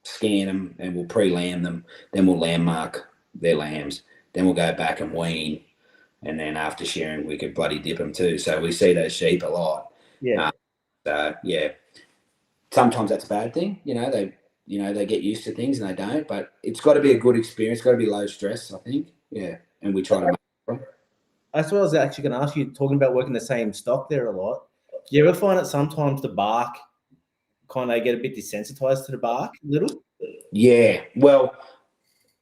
C: scan them, and we'll pre-lamb them, then we'll landmark their lambs, then we'll go back and wean. And then after shearing, we could bloody dip them too. So we see those sheep a lot.
A: Yeah.
C: Sometimes that's a bad thing. They get used to things and they don't. But it's got to be a good experience. It's got to be low stress, I think. Yeah. And we try to make it.
A: That's what I was actually going to ask you, talking about working the same stock there a lot. Do you ever find that sometimes the bark, kind of get a bit desensitized to the bark a little?
C: Yeah. Well,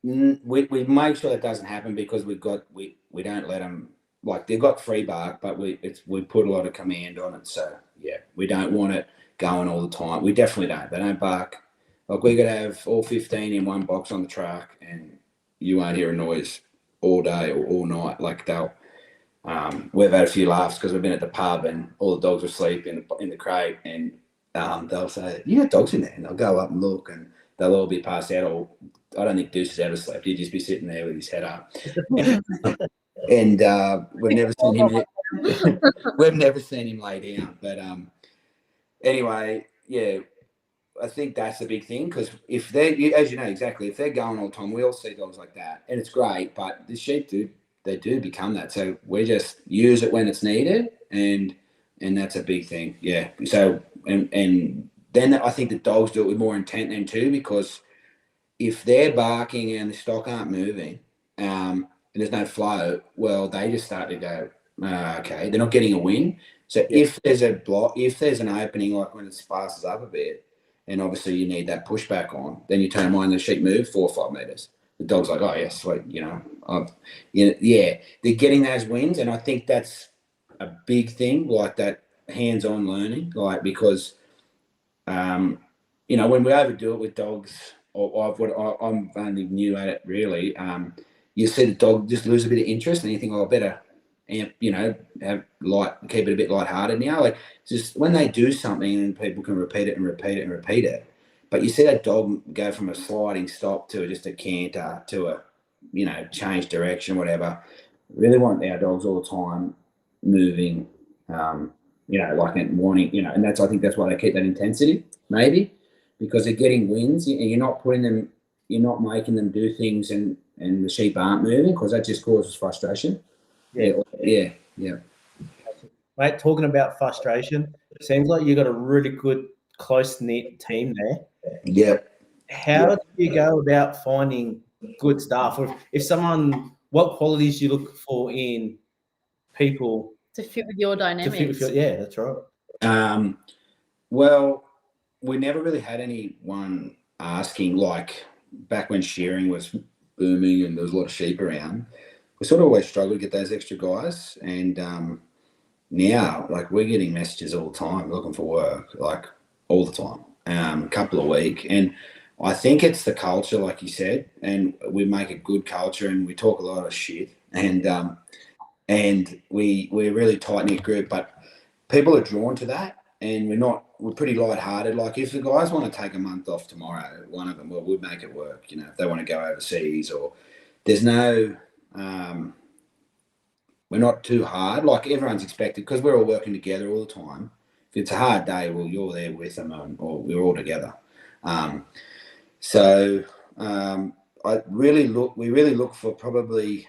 C: we make sure that doesn't happen, because we don't let them, like, they've got free bark, but we put a lot of command on it. So yeah, we don't want it going all the time. We definitely don't. They don't bark. Like, we could have all 15 in one box on the truck, and you won't hear a noise all day or all night. Like we've had a few laughs because we've been at the pub and all the dogs are asleep in the crate, and they'll say, "You got dogs in there?" And I'll go up and look, and they'll all be passed out. Or I don't think Deuce has ever slept. He'd just be sitting there with his head up. And we've never seen him. We've never seen him lay down. But anyway, yeah, I think that's the big thing, because if they, as you know exactly, if they're going all the time, we all see dogs like that, and it's great. But the sheep do become that. So we just use it when it's needed, and that's a big thing. Yeah. So and then I think the dogs do it with more intent then too, because if they're barking and the stock aren't moving, and there's no flow, well, they just start to go, okay, they're not getting a win. So if there's a block, if there's an opening, like when it sparses up a bit, and obviously you need that pushback on, then you turn them on and the sheep move 4 or 5 meters. The dog's like, oh, yeah, sweet, they're getting those wins. And I think that's a big thing, like that hands-on learning, like, because, when we overdo it with dogs, or I'm only new at it really, you see the dog just lose a bit of interest, and you think, oh, I better keep it a bit lighthearted now. Like, just when they do something and people can repeat it and repeat it and repeat it, but you see that dog go from a sliding stop to just a canter to a, change direction, whatever. We really want our dogs all the time moving, like, and wanting, and I think that's why they keep that intensity, maybe, because they're getting wins, and you're not making them do things and the sheep aren't moving, because that just causes frustration. Yeah.
A: Mate, talking about frustration, it seems like you've got a really good, close-knit team there.
C: Yeah.
A: How do you go about finding good staff? Or what qualities do you look for in people
B: to fit with your dynamics?
A: Yeah, that's right.
C: Well, we never really had anyone asking, like back when shearing was booming and there was a lot of sheep around. We sort of always struggled to get those extra guys, and now, like, we're getting messages all the time looking for work, like all the time, a couple a week. And I think it's the culture, like you said, and we make a good culture, and we talk a lot of shit, and we're really tight-knit group, but people are drawn to that, and we're pretty light-hearted. Like, if the guys want to take a month off tomorrow, one of them, well, we'll make it work, if they want to go overseas, or there's no, we're not too hard. Like, everyone's expected, because we're all working together all the time. If it's a hard day, well, you're there with them, or we're all together. We really look for probably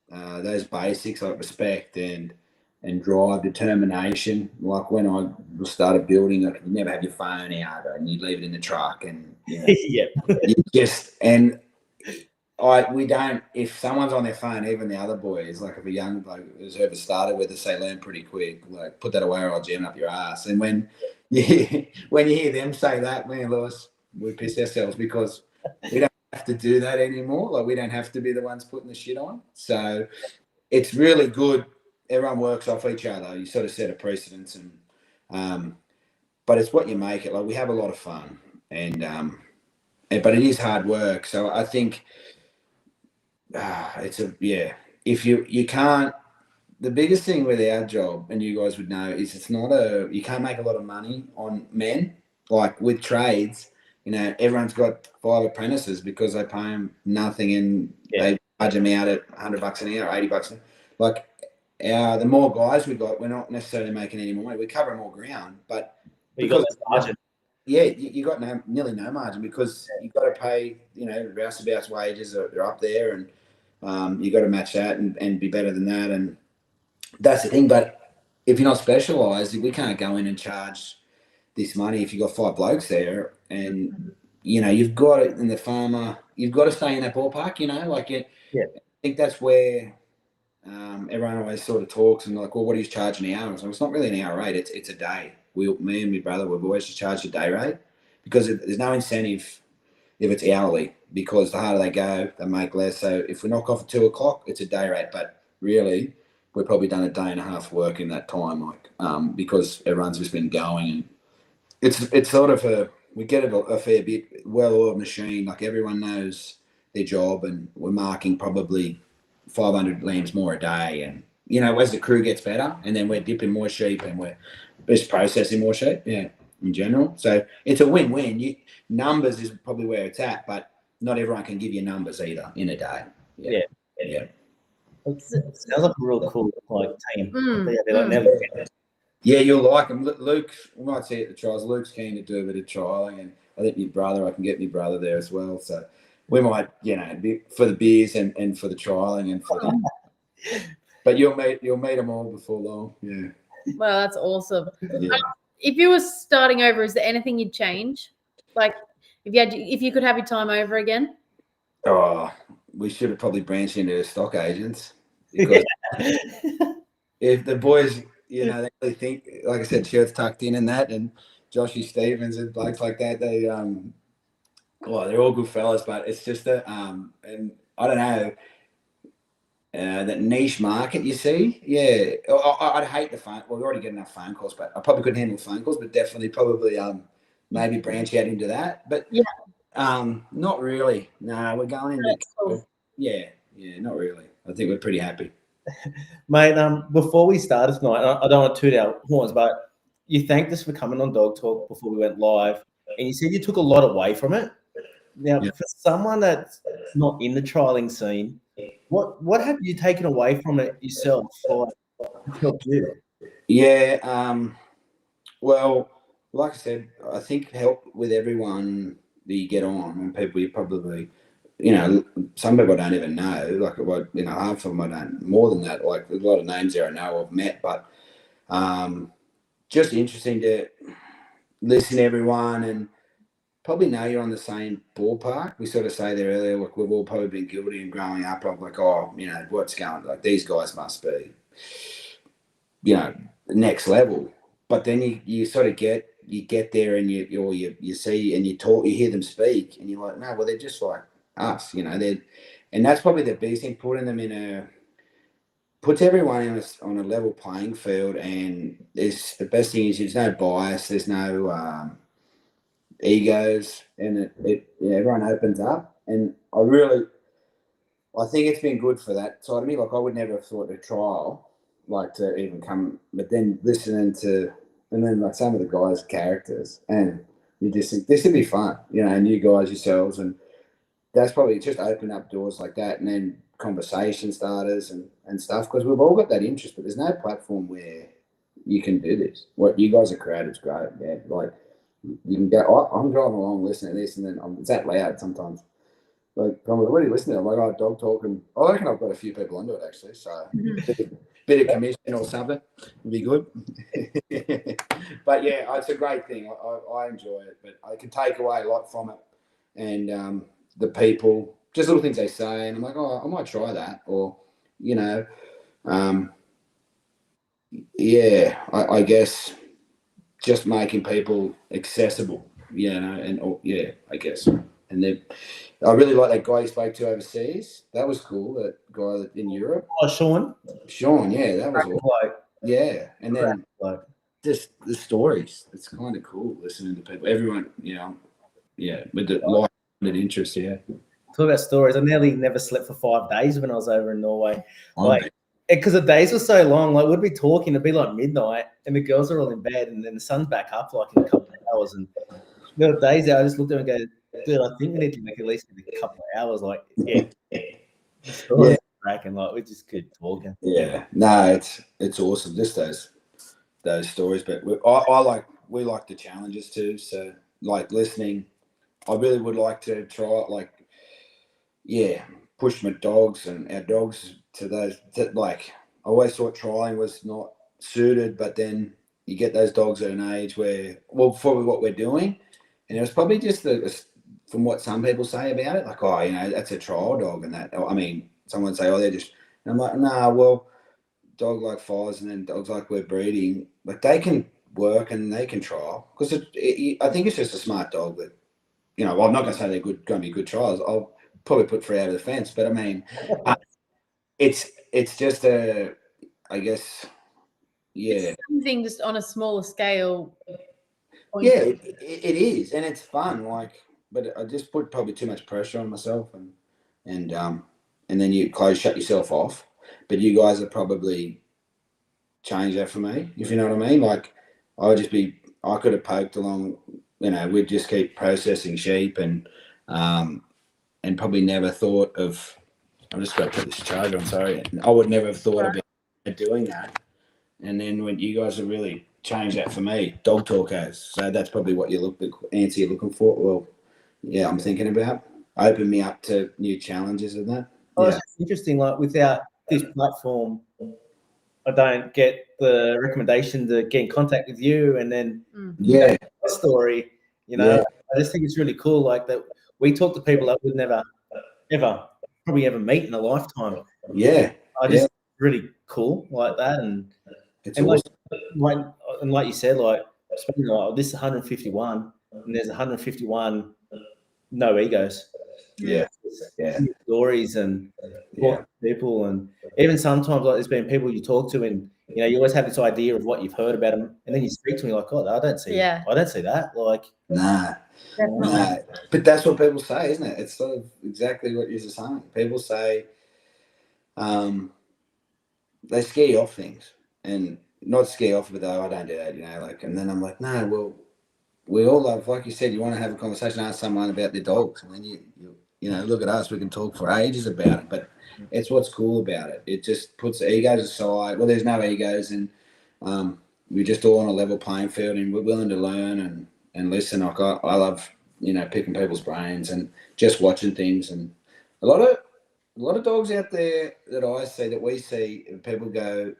C: those basics, like respect and drive, determination. Like, when I started building, like, you never have your phone out, and you leave it in the truck, and we don't. If someone's on their phone, even the other boys, like if a young bloke who's ever started with us, they learn pretty quick. Like, put that away, or I'll jam up your ass. And when you hear them say that, me and Lewis, we piss ourselves, because we don't have to do that anymore. Like, we don't have to be the ones putting the shit on. So it's really good. Everyone works off each other. You sort of set a precedence, and but it's what you make it. Like, we have a lot of fun, but it is hard work. So I think if you can't, the biggest thing with our job, and you guys would know, is you can't make a lot of money on men. Like, with trades, everyone's got 5 apprentices because they pay them nothing, and they charge them out at $100 an hour, $80 an hour. Like, the more guys we got, we're not necessarily making any more money. We cover more ground, but
A: you got less margin.
C: Yeah, you got nearly no margin, because you got to pay, rouseabouts wages are up there, and you got to match that and be better than that, and that's the thing. But if you're not specialised, we can't go in and charge this money if you've got 5 blokes there, and you've got it in the farmer. You've got to stay in that ballpark. I think that's where everyone always sort of talks and like, well, what do you charge an hour? So it's not really an hour rate. It's a day. Me and my brother, we've always just charged a day rate, because there's no incentive if it's hourly, because the harder they go, they make less. So if we knock off at 2 o'clock, it's a day rate. But really, we've probably done a day and a half work in that time, because everyone's just been going, and it's sort of we get a fair bit well-oiled machine. Like, everyone knows their job, and we're marking probably 500 lambs more a day. And, you know, as the crew gets better, and then we're dipping more sheep and we're just processing more sheep, in general. So it's a win-win. Numbers is probably where it's at, but not everyone can give you numbers either in a day.
A: Yeah. It sounds like a real cool team.
C: Yeah, you'll like them. Luke, we might see at the trials. Luke's keen to do a bit of trialing, and I think I can get my brother there as well. So we might, for the beers and for the trialing and for the. But you'll meet them all before long. Yeah.
B: Well, that's awesome.
C: Yeah.
B: If you were starting over, is there anything you'd change? Like, if you could have your time over again?
C: Oh, we should have probably branched into stock agents, because if the boys, they really think, like I said, shirts tucked in and that, and Joshy Stevens and blokes like that, they're all good fellas, but it's just that, and I don't know, that niche market you see. Yeah, I'd hate the phone. Well, we already get enough phone calls, but I probably couldn't handle phone calls, but definitely probably maybe branch out into that. But not really. No, we're going into cool. Yeah, not really. I think we're pretty happy.
A: Mate, before we started tonight, I don't want to toot our horns, but you thanked us for coming on Dog Talk before we went live, and you said you took a lot away from it. Now, for someone that's not in the trialing scene, what have you taken away from it yourself to help you?
C: Yeah, well, like I said, I think help with everyone that you get on, and people you probably, some people I don't even know, like, half of them I don't, more than that, like a lot of names there I know I've met, but just interesting to listen to everyone and probably know you're on the same ballpark. We sort of say there earlier, like, we've all probably been guilty in growing up of like, what's going, like, these guys must be, next level. But then you sort of get there and you see and you talk, you hear them speak, and you're like, no, well, they're just like us, and that's probably the biggest thing, putting them puts everyone on a level playing field. And the best thing is there's no bias, there's no egos, and everyone opens up. And I think it's been good for that side of me. Like, I would never have thought a trial, like, to even come, but then listening to, and then like some of the guys' characters, and you just think this would be fun, and you guys yourselves, and that's probably just opened up doors like that, and then conversation starters and stuff, because we've all got that interest, but there's no platform where you can do this. What you guys have created is great. Yeah, like, you can go, I'm driving along listening to this, and then it's that loud sometimes. Like, I'm like, what are you listening to? I'm like, Dog Talking. I reckon I've got a few people onto it, actually. So bit of commission or something would be good. But yeah, it's a great thing. I enjoy it, but I can take away a lot from it. And the people, just little things they say, and I'm like, I might try that. Or, I guess just making people accessible, I guess. And then I really like that guy you spoke to overseas. That was cool. That guy in Europe.
A: Oh, Sean,
C: yeah, that was awesome. Yeah, and then just the stories. It's kind of cool listening to people. Everyone, with the like-minded interest. Yeah.
A: Talk about stories. I nearly never slept for 5 days when I was over in Norway. Because the days were so long. Like, we'd be talking, it'd be like midnight, and the girls are all in bed, and then the sun's back up like in a couple of hours. And there were days I just looked at them and go, dude, I think we need to make at least a couple of hours. Like, cracking. Like, we just keep talking.
C: Yeah, no, it's awesome. Just those stories. But we like the challenges too. So, like, listening, I really would like to try it. Like, push my dogs and our dogs to those. Like, I always thought trialing was not suited, but then you get those dogs at an age where, well, for what we're doing, and it was probably just from what some people say about it, like, that's a trial dog, and that, I mean, someone say, they're just, and I'm like, nah, well, dog like fires, and then dogs like we're breeding, like, they can work and they can trial, because I think it's just a smart dog that, well, I'm not going to say they're going to be good trials. I'll probably put 3 out of the fence, but I mean, it's just I guess,
B: it's something just on a smaller scale.
C: Yeah, it is, and it's fun. Like, but I just put probably too much pressure on myself, and and then you shut yourself off. But you guys have probably changed that for me, if you know what I mean. Like I could have poked along, we'd just keep processing sheep and probably never thought of. I'm just going to put this charger on. Sorry, I would never have thought about doing that. And then when you guys have really changed that for me, dog talk has. So that's probably what the answer you're looking for. Well, yeah, I'm thinking about. Open me up to new challenges and that.
A: Oh, it's interesting. Like without this platform, I don't get the recommendation to get in contact with you, and then story. I just think it's really cool. Like that, we talk to people that would never, ever, probably ever meet in a lifetime.
C: Yeah,
A: I just really cool like that, and
C: it's
A: and
C: awesome.
A: like you said, like speaking of this 151, and there's 151 no egos.
C: Yeah.
A: Stories and people, and even sometimes like there's been people you talk to, and you always have this idea of what you've heard about them, and then you speak to me like, God, I don't see that. Like,
C: nah. But that's what people say, isn't it? It's sort of exactly what you're saying. People say, they scare you off things, and not scare off, but I don't do that, like. And then I'm like, no, well, we all love, like you said, you want to have a conversation, ask someone about their dogs, and then you look at us, we can talk for ages about it, but it's what's cool about it. It just puts the egos aside. Well, there's no egos, and we're just all on a level playing field, and we're willing to learn and listen. Like I love, picking people's brains and just watching things. And a lot of dogs out there that I see, that we see, people go,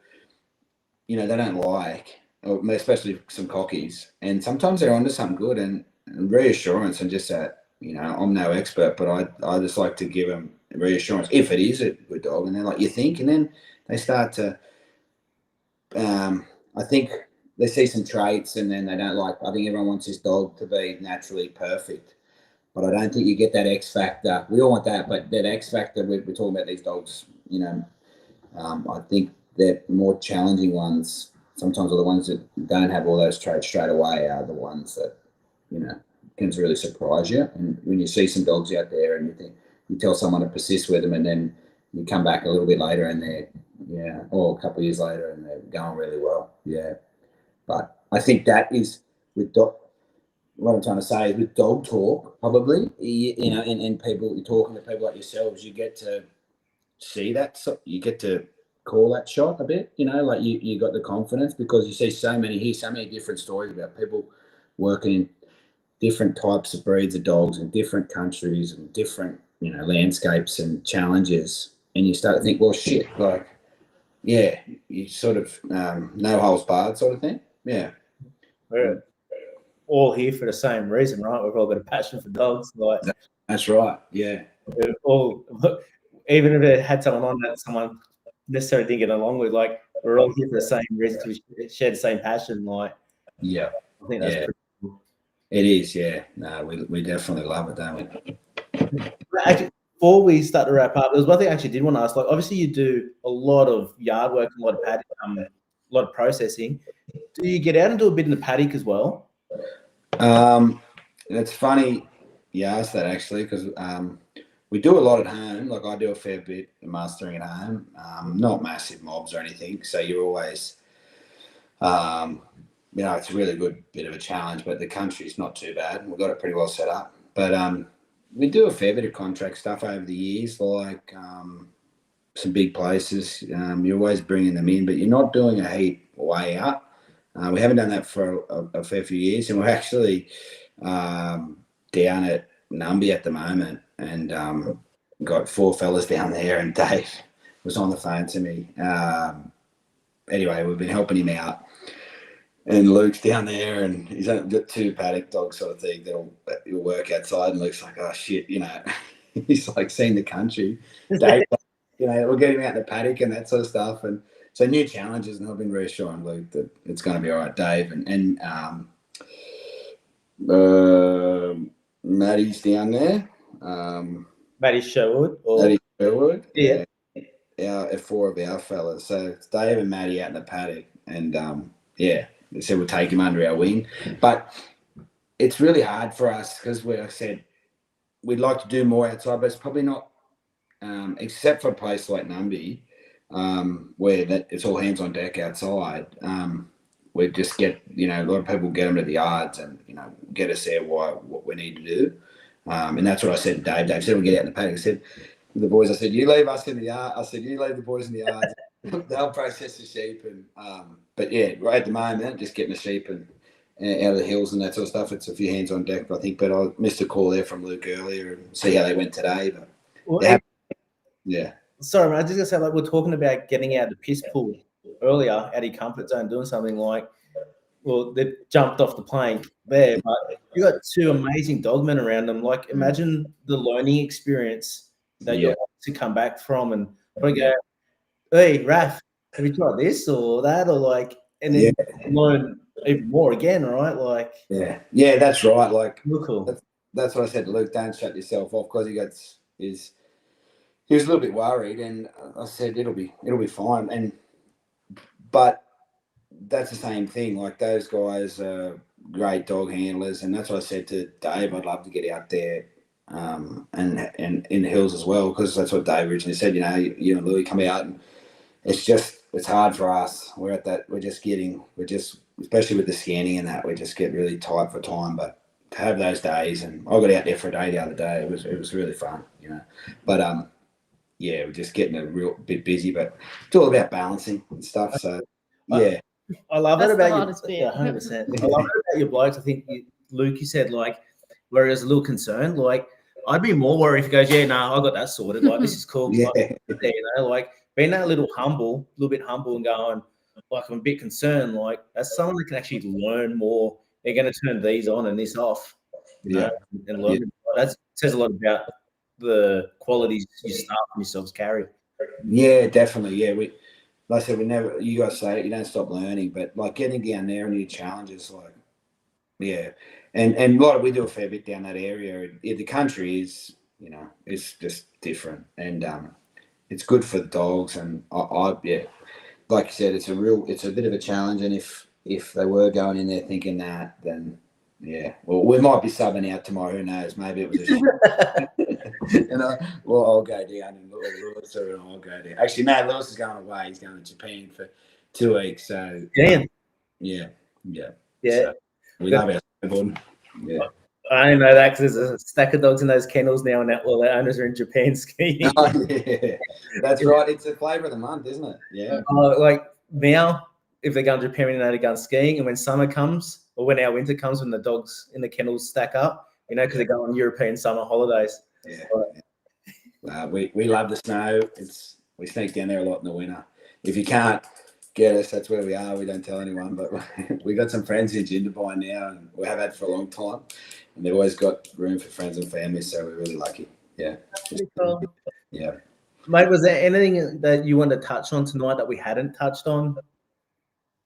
C: they don't like, or especially some cockies, and sometimes they're onto something good, and reassurance, and just that, I'm no expert, but I just like to give them reassurance if it is a good dog, and they're like, you think, and then they start to, I think they see some traits, and then they don't like. I think everyone wants this dog to be naturally perfect, but I don't think you get that X factor. We all want that, but that X factor, we're talking about these dogs, I think that more challenging ones sometimes are the ones that don't have all those traits straight away, are the ones that, can really surprise you. And when you see some dogs out there and you tell someone to persist with them, and then you come back a little bit later and they're, or a couple of years later, and they're going really well. Yeah. But I think that is with what I'm trying to say is with dog talk, probably, and people, you're talking to people like yourselves, you get to see that, so you get to call that shot a bit, like you got the confidence, because you hear so many different stories about people working in different types of breeds of dogs in different countries and different, landscapes and challenges, and you start to think, well, shit, like, yeah, you sort of no holes barred sort of thing. Yeah.
A: We're all here for the same reason, right? We've all got a passion for dogs. Like,
C: that's right. Yeah.
A: All, even if it had someone on that someone necessarily didn't get along with, like, we're all here for the same reason, to share the same passion. Like,
C: yeah,
A: I think that's pretty cool.
C: It is, yeah. No, we definitely love it, don't we?
A: Actually, before we start to wrap up, there's one thing I actually did want to ask. Like, obviously, you do a lot of yard work, a lot of paddock, a lot of processing. Do you get out and do a bit in the paddock as well?
C: It's funny you asked that, actually, because we do a lot at home. Like, I do a fair bit of mastering at home, not massive mobs or anything. So you're always, it's a really good bit of a challenge, but the country's not too bad. We've got it pretty well set up. But we do a fair bit of contract stuff over the years, like some big places. You're always bringing them in, but you're not doing a heap way out. We haven't done that for a fair few years, and we're actually down at Numbie at the moment, and got 4 fellas down there, and Dave was on the phone to me. Anyway, we've been helping him out, and Luke's down there, and he's got 2 paddock dogs sort of thing that'll work outside, and Luke's like, oh shit, he's like seen the country. Dave, we'll get him out in the paddock and that sort of stuff, and so new challenges, and I've been reassuring Luke that it's going to be all right, Dave, and Maddie's down there.
A: Maddie Sherwood.
C: Maddie Sherwood.
A: Yeah.
C: 4 of our fellas. So it's Dave and Maddie out in the paddock, and they said we'll take him under our wing. But it's really hard for us because, like I said, we'd like to do more outside, but it's probably not except for a place like Numby, where it's all hands on deck outside. We just get, a lot of people get them to the yards and, get us there what we need to do. And that's what I said to Dave. Dave said, we get out in the paddock. I said to the boys, I said, you leave us in the yard. I said, you leave the boys in the yards. They'll process the sheep. And but yeah, right at the moment, just getting the sheep and out of the hills and that sort of stuff. It's a few hands on deck, I think. But I missed a call there from Luke earlier and see how they went today. But yeah.
A: Sorry, man, I was just gonna say, we're talking about getting out of the piss pool earlier, out of your comfort zone, doing something like, well, they jumped off the plane there, but you got two amazing dogmen around them. Like, imagine the learning experience that you're to come back from and probably go, hey, Raph, have you tried this or that? Or like, and then learn even more again, right? Like,
C: yeah, that's right. Like,
A: cool.
C: That's what I said to Luke. Don't shut yourself off, because he was a little bit worried, and I said it'll be fine. But that's the same thing. Like, those guys are great dog handlers, and that's what I said to Dave. I'd love to get out there, and in the hills as well, because that's what Dave originally said. You and Louis come out, and it's hard for us. We're at that. Especially with the scanning and that, we just get really tight for time. But to have those days, and I got out there for a day the other day. It was really fun, But yeah, we're just getting a real bit busy, but it's all about balancing and stuff. So yeah.
A: I love it about you.
B: Yeah,
A: 100%. I love it about your blokes. I think Luke, you said, like, where he was a little concerned. Like, I'd be more worried if he goes, yeah, no, I got that sorted. Like, this is cool.
C: Yeah.
A: Like being that little bit humble and going, like, I'm a bit concerned. Like, that's someone that can actually learn more. They're going to turn these on and this off, and learn. That says a lot about the qualities your staff and yourselves carry.
C: Yeah, definitely. Yeah, like I said, you guys say it, you don't stop learning, but like getting down there and new challenges, like, yeah. And we do a fair bit down that area. The country is, it's just different, and it's good for the dogs. And like you said, it's a bit of a challenge. And if they were going in there thinking that, then yeah, well, we might be subbing out tomorrow. Who knows? Maybe it was I'll go down, and Lewis or I'll go down. Actually, no, Lewis is going away. He's going to Japan for 2 weeks. So
A: damn.
C: Yeah.
A: So,
C: we love our snowboarding. Yeah.
A: I didn't know that, because there's a stack of dogs in those kennels now, and all their owners are in Japan skiing.
C: Oh, yeah, that's right. It's a flavour of the month, isn't it? Yeah.
A: Like now, if they're going to Japan, they're going skiing, and when summer comes, or when our winter comes, when the dogs in the kennels stack up, because they go on European summer holidays.
C: Yeah. We love the snow. We sneak down there a lot in the winter. If you can't get us, that's where we are. We don't tell anyone, but we got some friends in Jindabyne now, and we have had for a long time, and they've always got room for friends and family, so we're really lucky. Yeah.
B: That's pretty cool.
C: Yeah.
A: Mate, was there anything that you wanted to touch on tonight that we hadn't touched on?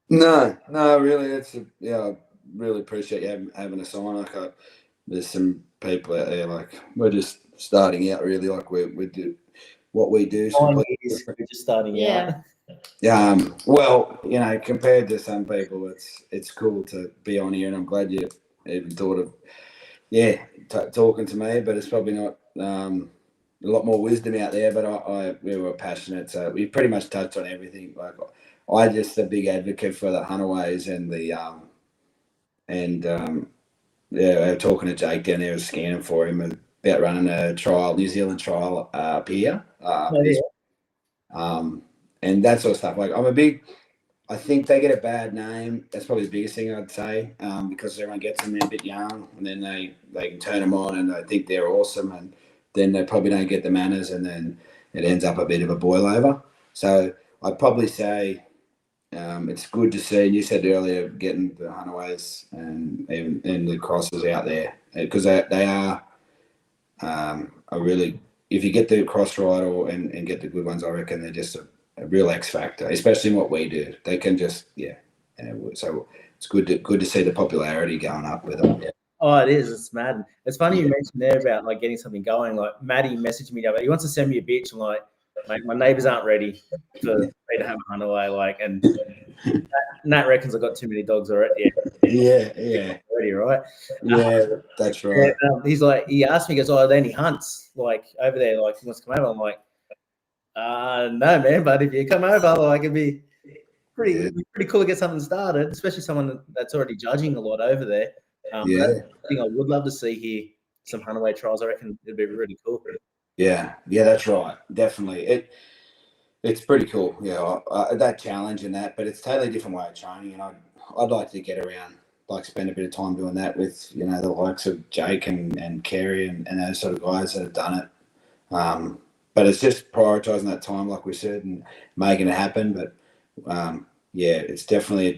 C: No, really. I really appreciate you having us on. Like, there's some people out there, like, we're just starting out, really. Like, we do what we do.
A: We're just starting out.
C: Well, compared to some people, it's cool to be on here, and I'm glad you even thought of talking to me. But it's probably not a lot more wisdom out there. But we were passionate, so we pretty much touched on everything. Like, I just a big advocate for the Hunaways and the talking to Jake down there, was scanning for him about running a New Zealand trial up here. And that sort of stuff. Like, I think they get a bad name. That's probably the biggest thing I'd say, because everyone gets them, they're a bit young, and then they can turn them on and they think they're awesome, and then they probably don't get the manners, and then it ends up a bit of a boil over. So I'd probably say it's good to see, and you said earlier, getting the Hunaways and the crosses out there, because they are a really, if you get the cross right and get the good ones, I reckon they're just a real X factor, especially in what we do. They can just so it's good to see the popularity going up with them. Yeah.
A: Oh, it is. It's mad. It's funny you mentioned there about like getting something going. Like Maddie messaged me the other day. He wants to send me a bitch. I'm like, mate, my neighbours aren't ready for me to have a Hunaway. Like, and Nat reckons I've got too many dogs already.
C: Yeah.
A: already, right?
C: Yeah, that's right.
A: And, he's like, he asked me, he goes, "Oh, are there any hunts like over there? Like, he wants to come over." I'm like, "No, man, but if you come over, like, it'd be pretty cool to get something started, especially someone that's already judging a lot over there." But that's the thing I would love to see here. Some hunt away trials. I reckon it'd be really cool.
C: Yeah, that's right. Definitely. It's pretty cool. Yeah, that challenge and that, but it's a totally different way of training. And I'd like to get around, like spend a bit of time doing that with, the likes of Jake and Kerry and those sort of guys that have done it. But it's just prioritizing that time, like we said, and making it happen. But yeah, it's definitely a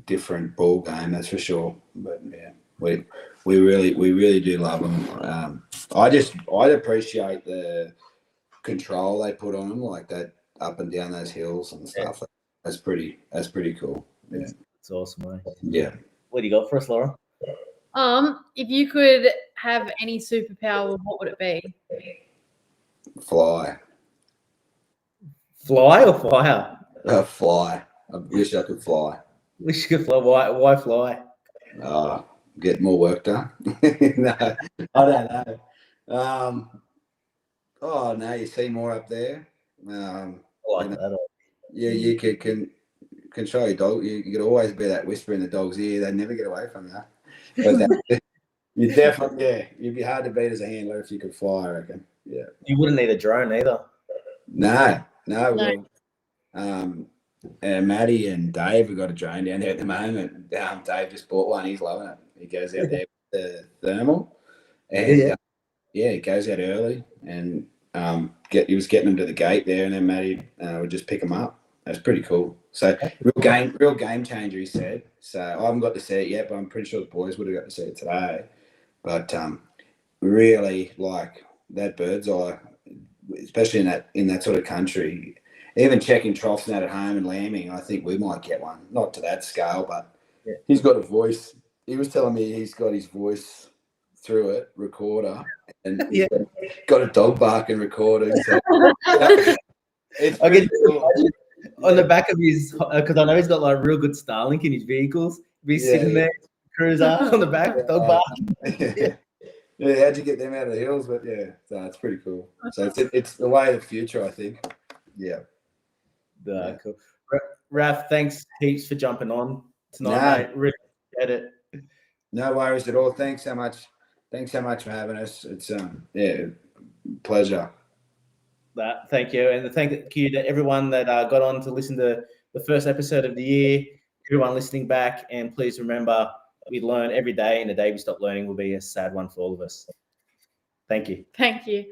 C: different ball game, that's for sure. But yeah, we really do love them. I'd appreciate the control they put on them, like that up and down those hills and stuff. Yeah. That's pretty cool. Yeah,
A: it's awesome, mate.
C: Yeah.
A: What do you got for us, Laura?
B: If you could have any superpower, what would it be?
C: Fly.
A: Fly or fire?
C: Fly. I wish I could fly.
A: Wish you could fly. Why fly?
C: Get more work done. No, I don't know. Oh no, you see more up there.
A: I like that.
C: Yeah, you can control your dog. You could always be that whisper in the dog's ear. They never get away from you. But you definitely, you'd be hard to beat as a handler if you could fly, I reckon. Yeah.
A: You wouldn't need a drone either.
C: No. Well, Maddie and Dave have got a drone down there at the moment. Dave just bought one. He's loving it. He goes out there with the thermal, and he goes out early, and he was getting them to the gate there, and then Maddie would just pick them up. That's pretty cool. So real game changer, he said. So I haven't got to see it yet, but I'm pretty sure the boys would have got to see it today. But really, like that bird's eye, especially in that sort of country. Even checking troughs and that at home and lambing, I think we might get one. Not to that scale, but he's got a voice. He was telling me he's got his voice through it, recorder, and he's got a dog barking recorder. So it's cool.
A: On the back of his, because I know he's got like real good Starlink in his vehicles. He's sitting there, cruiser on the back, dog barking.
C: Yeah, how'd you get them out of the hills? But so it's pretty cool. So it's the way of the future, I think. Yeah.
A: Cool. Raph, thanks heaps for jumping on tonight, mate. Really appreciate it.
C: No worries at all. Thanks so much for having us. It's pleasure.
A: Thank you, and thank you to everyone that got on to listen to the first episode of the year. Everyone listening back, and please remember, we learn every day, and the day we stop learning will be a sad one for all of us. Thank you.
B: Thank you.